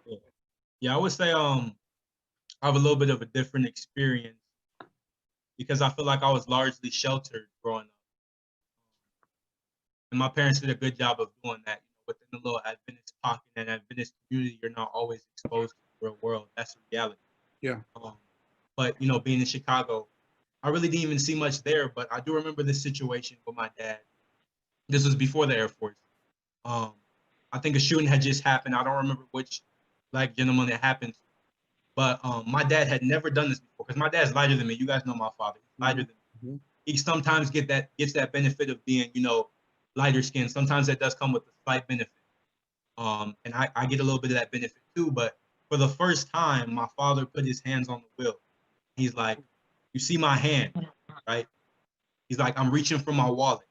Yeah, I would say I have a little bit of a different experience because I feel like I was largely sheltered growing up. And my parents did a good job of doing that. Within the little Adventist pocket and Adventist community, you're not always exposed to the real world. That's the reality. Yeah. But being in Chicago, I really didn't even see much there. But I do remember this situation with my dad. This was before the Air Force. I think a shooting had just happened. I don't remember which black gentleman it happened to. But my dad had never done this before because my dad's lighter than me. You guys know my father. He's lighter than me. He sometimes gets that benefit of being, lighter skin. Sometimes that does come with a slight benefit. And I get a little bit of that benefit too. But for the first time, my father put his hands on the wheel. He's like, you see my hand, right? He's like, I'm reaching for my wallet.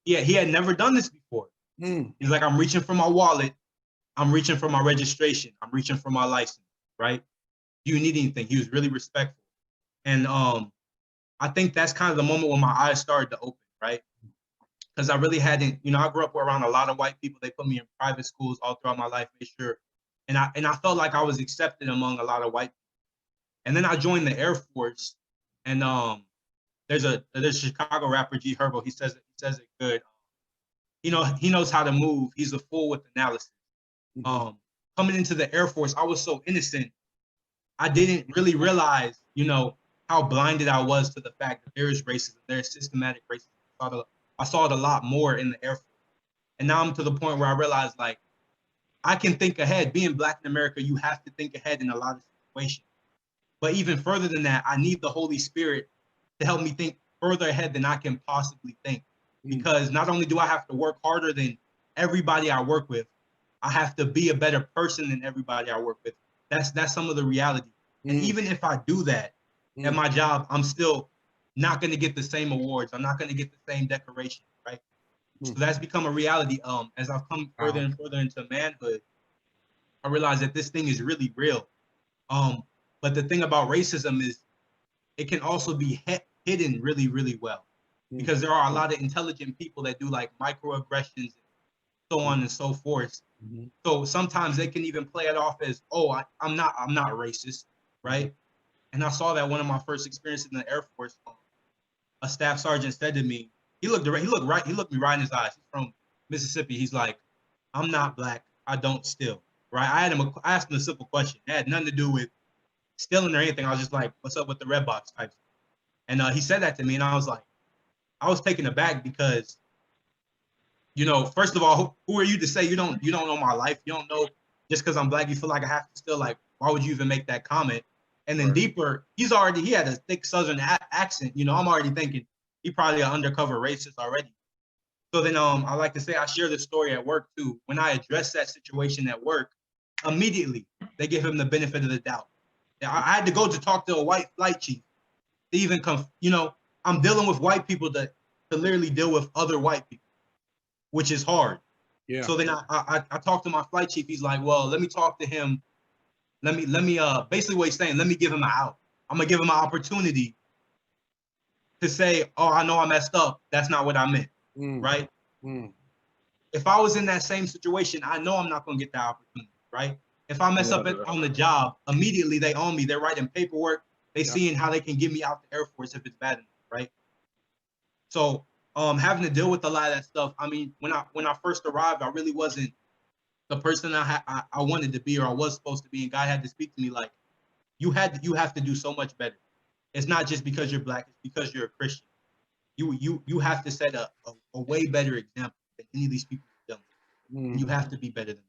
Yeah, he had never done this before. He's like, I'm reaching for my wallet. I'm reaching for my registration. I'm reaching for my license, right? Do you need anything? He was really respectful. And I think that's kind of the moment when my eyes started to open, right? Because I really hadn't, I grew up around a lot of white people. They put me in private schools all throughout my life, made sure. And I felt like I was accepted among a lot of white people. And then I joined the Air Force. And there's a Chicago rapper, G Herbo. He says it good. He knows how to move. He's a fool with analysis. Coming into the Air Force, I was so innocent. I didn't really realize, how blinded I was to the fact that there is racism, there is systematic racism. I saw it a lot more in the Air Force. And now I'm to the point where I realize, like, I can think ahead. Being Black in America, you have to think ahead in a lot of situations. But even further than that, I need the Holy Spirit to help me think further ahead than I can possibly think. Because not only do I have to work harder than everybody I work with, I have to be a better person than everybody I work with. That's some of the reality. And even if I do that at my job, I'm still not going to get the same awards. I'm not going to get the same decoration, right? So that's become a reality. As I've come further and further into manhood, I realize that this thing is really real. But the thing about racism is it can also be hidden really, really well. because there are a lot of intelligent people that do like microaggressions and so on and so forth. So sometimes they can even play it off as, oh, I'm not racist, right? And I saw that one of my first experiences in the Air Force. A staff sergeant said to me, he looked me right in his eyes. He's from Mississippi. He's like, I'm not black. I don't steal, right? I asked him a simple question. It had nothing to do with stealing or anything. I was just like, what's up with the red box type? And he said that to me, and I was like, I was taken aback because, you know, first of all, who are you to say you don't know my life? You don't know just because I'm black, you feel like I have to steal. Like, why would you even make that comment? And then deeper, he had a thick Southern accent. You know, I'm already thinking he probably an undercover racist already. So then I like to say I share this story at work too. When I address that situation at work, immediately they give him the benefit of the doubt. I had to go to talk to a white flight chief to even you know, I'm dealing with white people to literally deal with other white people, which is hard. Yeah. So then I talked to my flight chief. He's like, well, let me talk to him. Let me basically what he's saying, let me give him an out. I'm gonna give him an opportunity to say, oh, I know I messed up. That's not what I meant, right? If I was in that same situation, I know I'm not gonna get that opportunity, right? If I mess up on the job, immediately they own me. They're writing paperwork. They seeing how they can get me out the Air Force if it's bad enough, right? So having to deal with a lot of that stuff. I mean, when I first arrived, I really wasn't the person I wanted to be or I was supposed to be, and God had to speak to me like, you have to do so much better. It's not just because you're black, it's because you're a Christian. You have to set a way better example than any of these people have done. And you have to be better than them.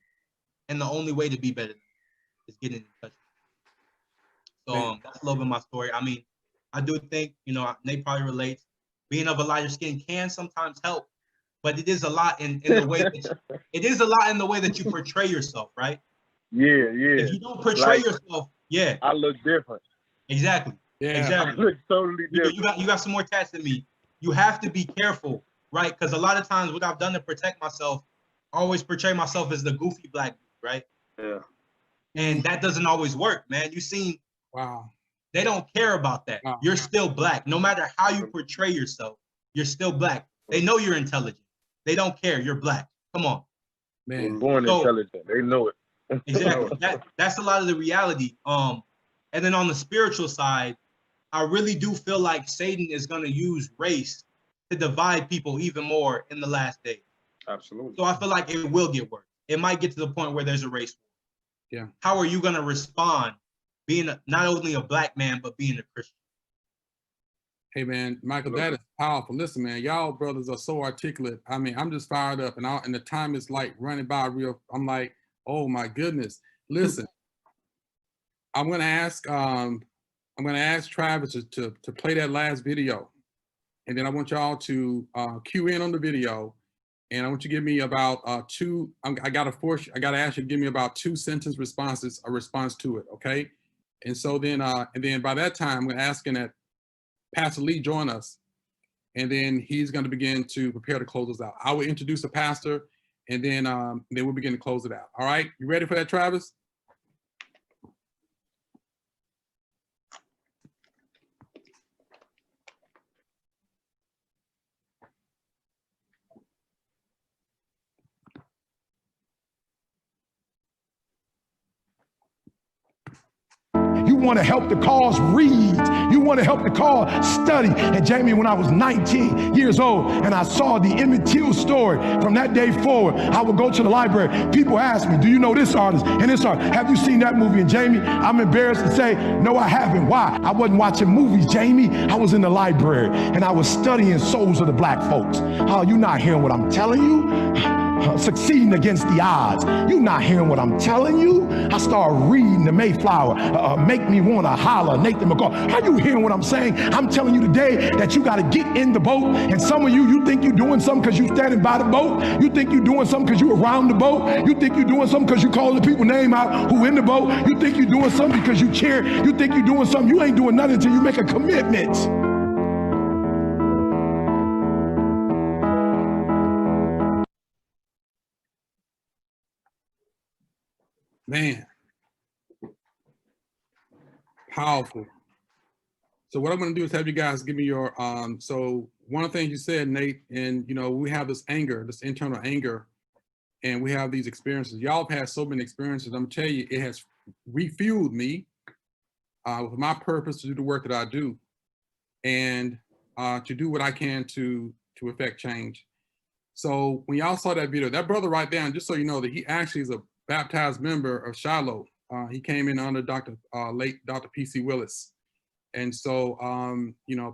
And the only way to be better than them is getting in touch with them. So that's a little bit of my story. I mean, I do think, you know, Nate probably relates. Being of a lighter skin can sometimes help, but it is a lot in the way that you portray yourself, right? Yeah. If you don't portray yourself, I look different. Exactly. Yeah. Exactly. I look totally different. You got some more tats than me. You have to be careful, right? Because a lot of times what I've done to protect myself, I always portray myself as the goofy black dude, right? Yeah. And that doesn't always work, man. You seen, wow. They don't care about that. Wow. You're still black. No matter how you portray yourself, you're still black. They know you're intelligent. They don't care. You're black. Come on. Man. You're born intelligent. They know it. Exactly. That's a lot of the reality. And then on the spiritual side, I really do feel like Satan is going to use race to divide people even more in the last days. Absolutely. So I feel like it will get worse. It might get to the point where there's a race war. Yeah. How are you going to respond being not only a black man, but being a Christian? Hey, man, Michael, that is powerful. Listen, man, y'all brothers are so articulate. I mean, I'm just fired up, and the time is like running by real. I'm like, oh my goodness. Listen, I'm gonna ask Travis to play that last video, and then I want y'all to cue in on the video, and I want you to give me about I gotta ask you to give me about 2 sentence responses, a response to it, okay? And so then by that time, we're asking that Pastor Lee join us, and then he's going to begin to prepare to close us out. I will introduce a pastor, and then we'll begin to close it out. All right, you ready for that, Travis? You want to help the cause read. You want to help the cause study. And Jamie, when I was 19 years old and I saw the Emmett Till story, from that day forward, I would go to the library. People ask me, do you know this artist and this artist? Have you seen that movie? And Jamie, I'm embarrassed to say, no, I haven't. Why? I wasn't watching movies, Jamie. I was in the library and I was studying souls of the black folks. Oh, you're not hearing what I'm telling you? Succeeding against the odds. You're not hearing what I'm telling you? I started reading the Mayflower, Make Me Wanna Holler, Nathan McCall. Are you hearing what I'm saying? I'm telling you today that you got to get in the boat. And some of you think you're doing something because you're standing by the boat. You think you're doing something because you're around the boat. You think you're doing something because you calling the people name out who in the boat. You think you're doing something because you care. You think you're doing something. You ain't doing nothing until you make a commitment. Man, powerful. So what I'm going to do is have you guys give me your, so one of the things you said, Nate, and we have this anger, this internal anger, and we have these experiences. Y'all have had so many experiences. I'm gonna tell you, it has refueled me with my purpose to do the work that I do, and to do what I can to affect change. So when y'all saw that video, that brother right there, just so you know that he actually is a baptized member of Shiloh. He came in under late Dr. P.C. Willis. And so,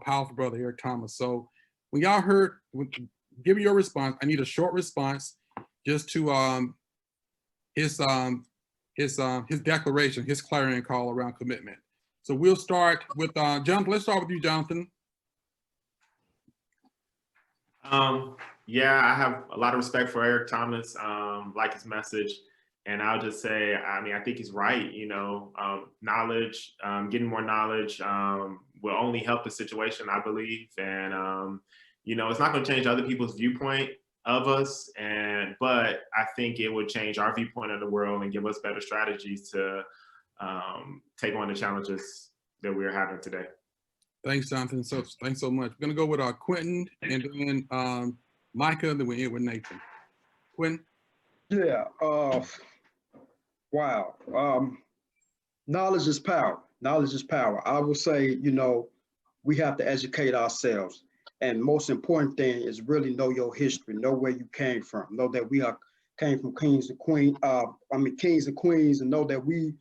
powerful brother, Eric Thomas. So when y'all heard, give me your response. I need a short response just to his declaration, his clarion call around commitment. So we'll start with Jonathan. Let's start with you, Jonathan. Yeah, I have a lot of respect for Eric Thomas, like his message. And I'll just say, I think he's right. Knowledge, getting more knowledge will only help the situation, I believe. And, it's not going to change other people's viewpoint of us. But I think it would change our viewpoint of the world and give us better strategies to take on the challenges that we're having today. Thanks, Jonathan. So thanks so much. We're going to go with Quentin and then Micah, and then we end with Nathan. Quentin? Yeah. Wow. Knowledge is power. Knowledge is power. I would say, we have to educate ourselves. And most important thing is really know your history, know where you came from, know that we came from kings and queens, and know that we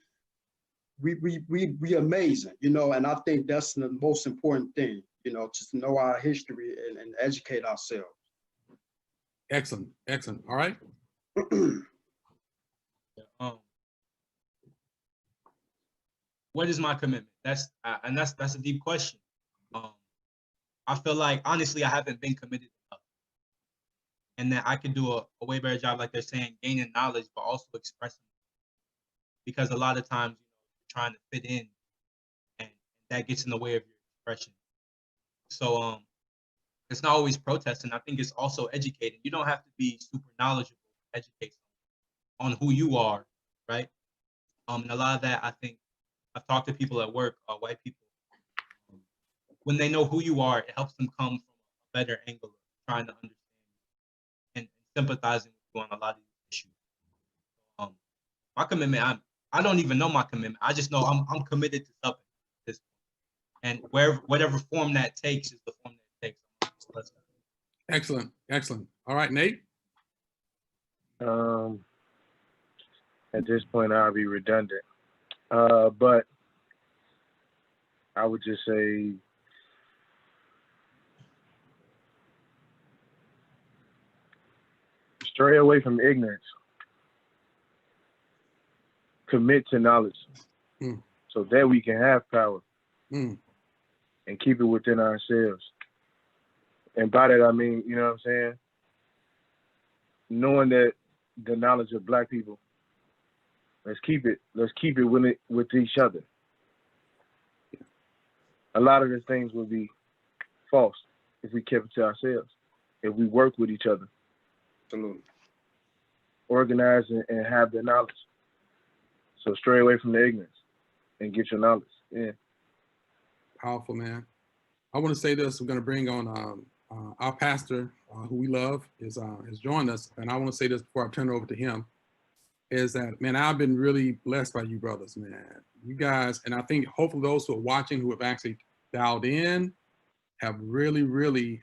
amazing, and I think that's the most important thing, just to know our history and educate ourselves. Excellent. Excellent. All right. What is my commitment? That's a deep question. I feel like, honestly, I haven't been committed enough, and that I can do a way better job, like they're saying, gaining knowledge, but also expressing. Because a lot of times, you're trying to fit in, and that gets in the way of your expression. So it's not always protesting. I think it's also educating. You don't have to be super knowledgeable to educate on who you are, right? And a lot of that, I think, I've talked to people at work, white people. When they know who you are, it helps them come from a better angle of trying to understand and sympathizing with you on a lot of these issues. My commitment, I don't even know my commitment. I just know I'm committed to something at this point. And whatever form that takes is the form that it takes. Let's go. Excellent. Excellent. All right, Nate? At this point, I'll be redundant. But I would just say, stray away from ignorance. Commit to knowledge so that we can have power and keep it within ourselves. And by that, I mean, you know what I'm saying? Knowing that the knowledge of Black people, let's keep it with each other. A lot of the things would be false if we kept it to ourselves, if we work with each other. Absolutely. Organize and have the knowledge. So stray away from the ignorance and get your knowledge. Yeah. Powerful, man. I want to say this. We're going to bring on our pastor, who we love, has joined us. And I want to say this before I turn it over to him, is that, man, I've been really blessed by you brothers, man. You guys, and I think hopefully those who are watching, who have actually dialed in, have really, really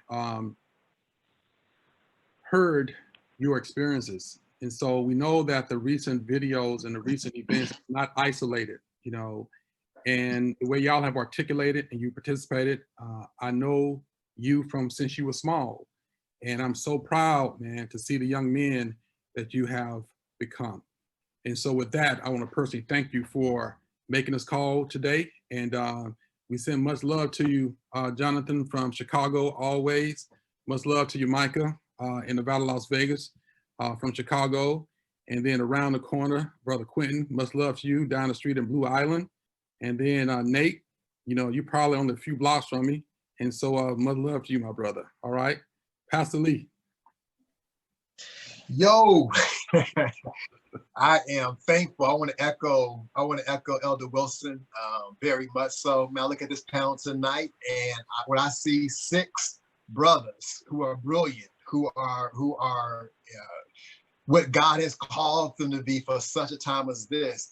heard your experiences. And so we know that the recent videos and the recent events are not isolated, and the way y'all have articulated and you participated, I know you from since you were small. And I'm so proud, man, to see the young men that you have become. And so with that, I want to personally thank you for making this call today. And we send much love to you, Jonathan from Chicago, always. Much love to you, Micah, in the Valley of Las Vegas. From Chicago, and then around the corner, Brother Quentin, much love to you, down the street in Blue Island. And then Nate, you're probably only a few blocks from me. And so much love to you, my brother. All right, Pastor Lee. Yo, I am thankful. I want to echo Elder Wilson very much so. Man, I look at this panel tonight, and when I see 6 brothers who are brilliant, who are what God has called them to be for such a time as this.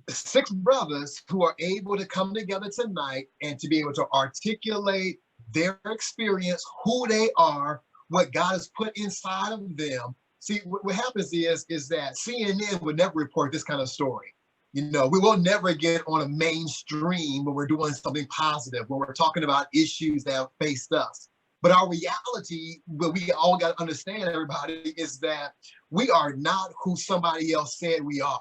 6 brothers who are able to come together tonight and to be able to articulate their experience, who they are, what God has put inside of them. See, what happens is that CNN would never report this kind of story. You know, we will never get on a mainstream when we're doing something positive, when we're talking about issues that have faced us. But our reality, what we all got to understand, everybody, is that we are not who somebody else said we are.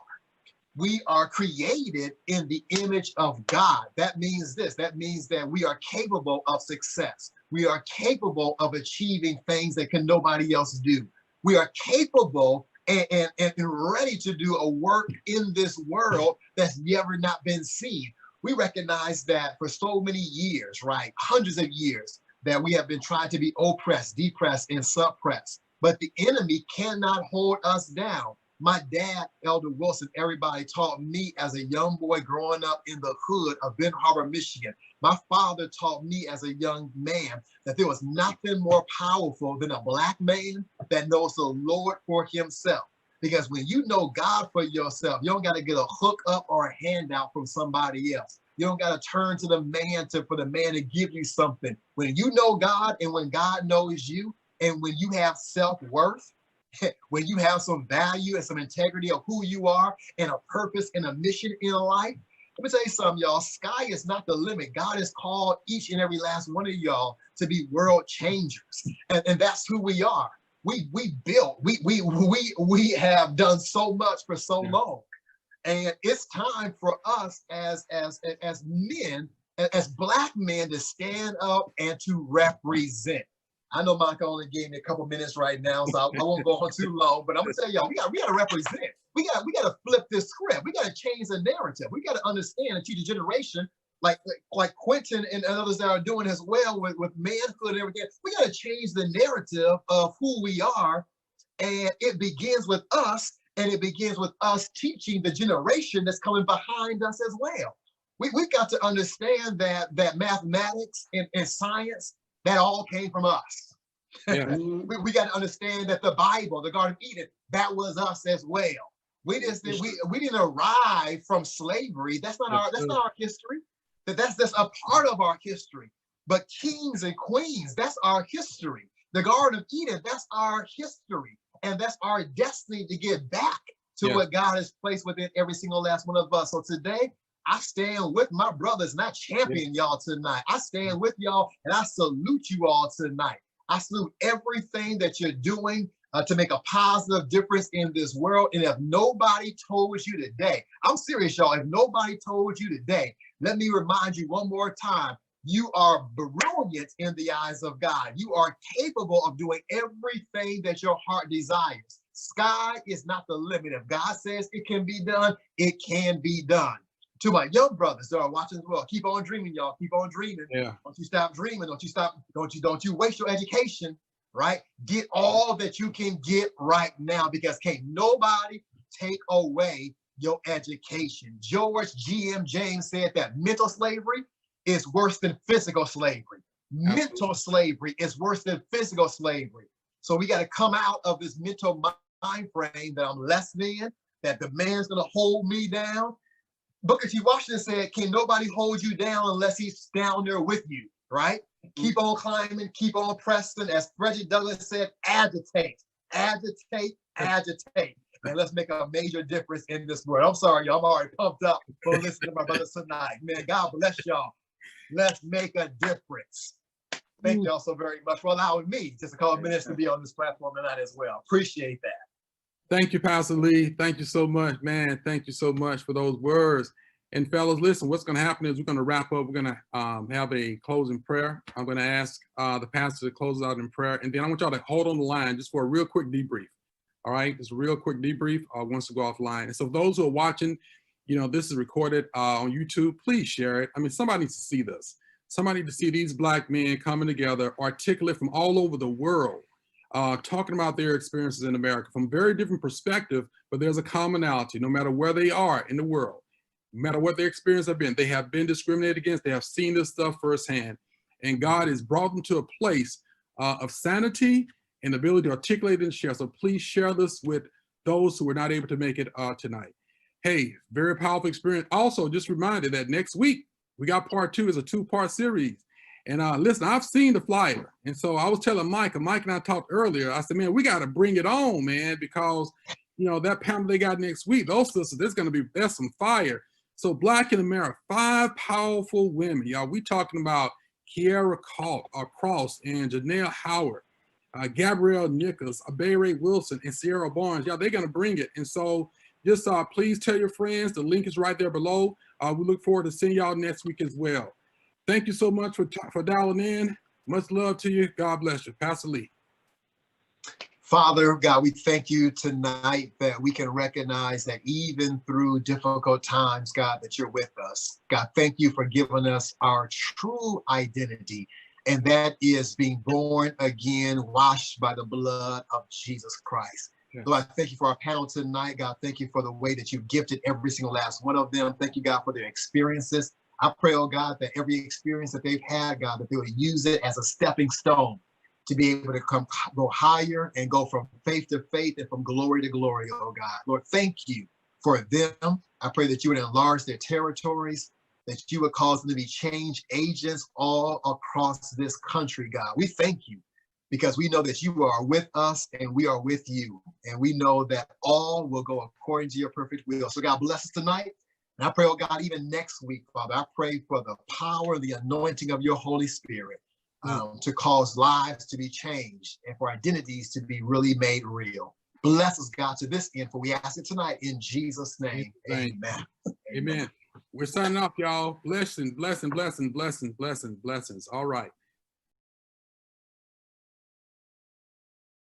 We are created in the image of God. That means this. That means that we are capable of success. We are capable of achieving things that can nobody else do. We are capable and ready to do a work in this world that's never not been seen. We recognize that for so many years, right, hundreds of years, that we have been trying to be oppressed, depressed, and suppressed. But the enemy cannot hold us down. My dad, Elder Wilson, everybody taught me as a young boy growing up in the hood of Ben Harbor, Michigan. My father taught me as a young man that there was nothing more powerful than a Black man that knows the Lord for himself. Because when you know God for yourself, you don't got to get a hookup or a handout from somebody else. You don't got to turn to the man for the man to give you something. When you know God and when God knows you, and when you have self-worth, when you have some value and some integrity of who you are and a purpose and a mission in life, let me tell you something, y'all. Sky is not the limit. God has called each and every last one of y'all to be world changers, and that's who we are. We have done so much for so long, and it's time for us as men, as Black men, to stand up and to represent. I know Micah only gave me a couple minutes right now, so I won't go on too long, but I'm gonna tell y'all, we gotta represent. We gotta flip this script. We gotta change the narrative. We gotta understand and teach a generation like Quentin and others that are doing as well with manhood and everything. We gotta change the narrative of who we are, and it begins with us, and it begins with us teaching the generation that's coming behind us as well. We've got to understand that mathematics and science, that all came from us. Yeah. we got to understand that the Bible, the Garden of Eden, that was us as well. We didn't arrive from slavery. That's not our history. That's a part of our history. But kings and queens, that's our history. The Garden of Eden, that's our history. And that's our destiny to get back to what God has placed within every single last one of us. So today, I stand with my brothers and I champion y'all tonight. I stand with y'all and I salute you all tonight. I salute everything that you're doing to make a positive difference in this world. And if nobody told you today, I'm serious, y'all, if nobody told you today, let me remind you one more time, you are brilliant in the eyes of God. You are capable of doing everything that your heart desires. Sky is not the limit. If God says it can be done, it can be done. To my young brothers that are watching as well, keep on dreaming, y'all. Keep on dreaming. Yeah. Don't you stop dreaming. Don't you stop. Don't you waste your education, right? Get all that you can get right now, because can't nobody take away your education. George G.M. James said that mental slavery is worse than physical slavery. Absolutely. Mental slavery is worse than physical slavery. So we got to come out of this mental mind frame that I'm less than, that the man's going to hold me down. Booker T. Washington said, can nobody hold you down unless he's down there with you, right? Keep on climbing, keep on pressing. As Frederick Douglass said, agitate, agitate, agitate. And let's make a major difference in this world. I'm sorry, y'all, I'm already pumped up for listening to my brothers tonight. Man, God bless y'all. Let's make a difference. Thank y'all so very much for allowing me just a couple of minutes to be on this platform tonight as well. Appreciate that. Thank you, Pastor Lee. Thank you so much, man. Thank you so much for those words. And fellas, listen, what's going to happen is we're going to wrap up. We're going to have a closing prayer. I'm going to ask the pastor to close out in prayer. And then I want y'all to hold on the line just for a real quick debrief. All right, just a real quick debrief once we go offline. And so those who are watching, you know, this is recorded on YouTube. Please share it. I mean, somebody needs to see this. Somebody needs to see these Black men coming together, articulate from all over the world, talking about their experiences in America from very different perspective, but there's a commonality no matter where they are in the world, no matter what their experience have been. They have been discriminated against. They have seen this stuff firsthand. And God has brought them to a place of sanity and the ability to articulate and share. So please share this with those who were not able to make it tonight. Hey, very powerful experience. Also, just reminded that next week, we got part 2 is a 2-part series. And listen, I've seen the flyer. And so I was telling Mike and I talked earlier, I said, man, we got to bring it on, man, because, you know, that panel they got next week, those sisters, there's some fire. So Black in America, 5 powerful women, y'all. We talking about Kiara Cross and Janelle Howard, Gabrielle Nichols, Abayre Wilson, and Sierra Barnes. Y'all, they're going to bring it. And so just please tell your friends. The link is right there below. We look forward to seeing y'all next week as well. Thank you so much for dialing in. Much love to you. God bless you. Pastor Lee. Father, God, we thank you tonight that we can recognize that even through difficult times, God, that you're with us. God, thank you for giving us our true identity, and that is being born again, washed by the blood of Jesus Christ. Yes. Lord, I thank you for our panel tonight. God, thank you for the way that you've gifted every single last one of them. Thank you, God, for their experiences. I pray, oh God, that every experience that they've had, God, that they will use it as a stepping stone to be able to go higher and go from faith to faith and from glory to glory, oh God. Lord, thank you for them. I pray that you would enlarge their territories, that you would cause them to be change agents all across this country, God. We thank you because we know that you are with us and we are with you. And we know that all will go according to your perfect will. So God, bless us tonight. And I pray, oh God, even next week, Father, I pray for the power, the anointing of your Holy Spirit to cause lives to be changed and for identities to be really made real. Bless us, God, to this end, for we ask it tonight in Jesus' name. Amen. Amen. We're signing off, y'all. Blessings, blessings, blessings, blessings, blessings, blessings. All right.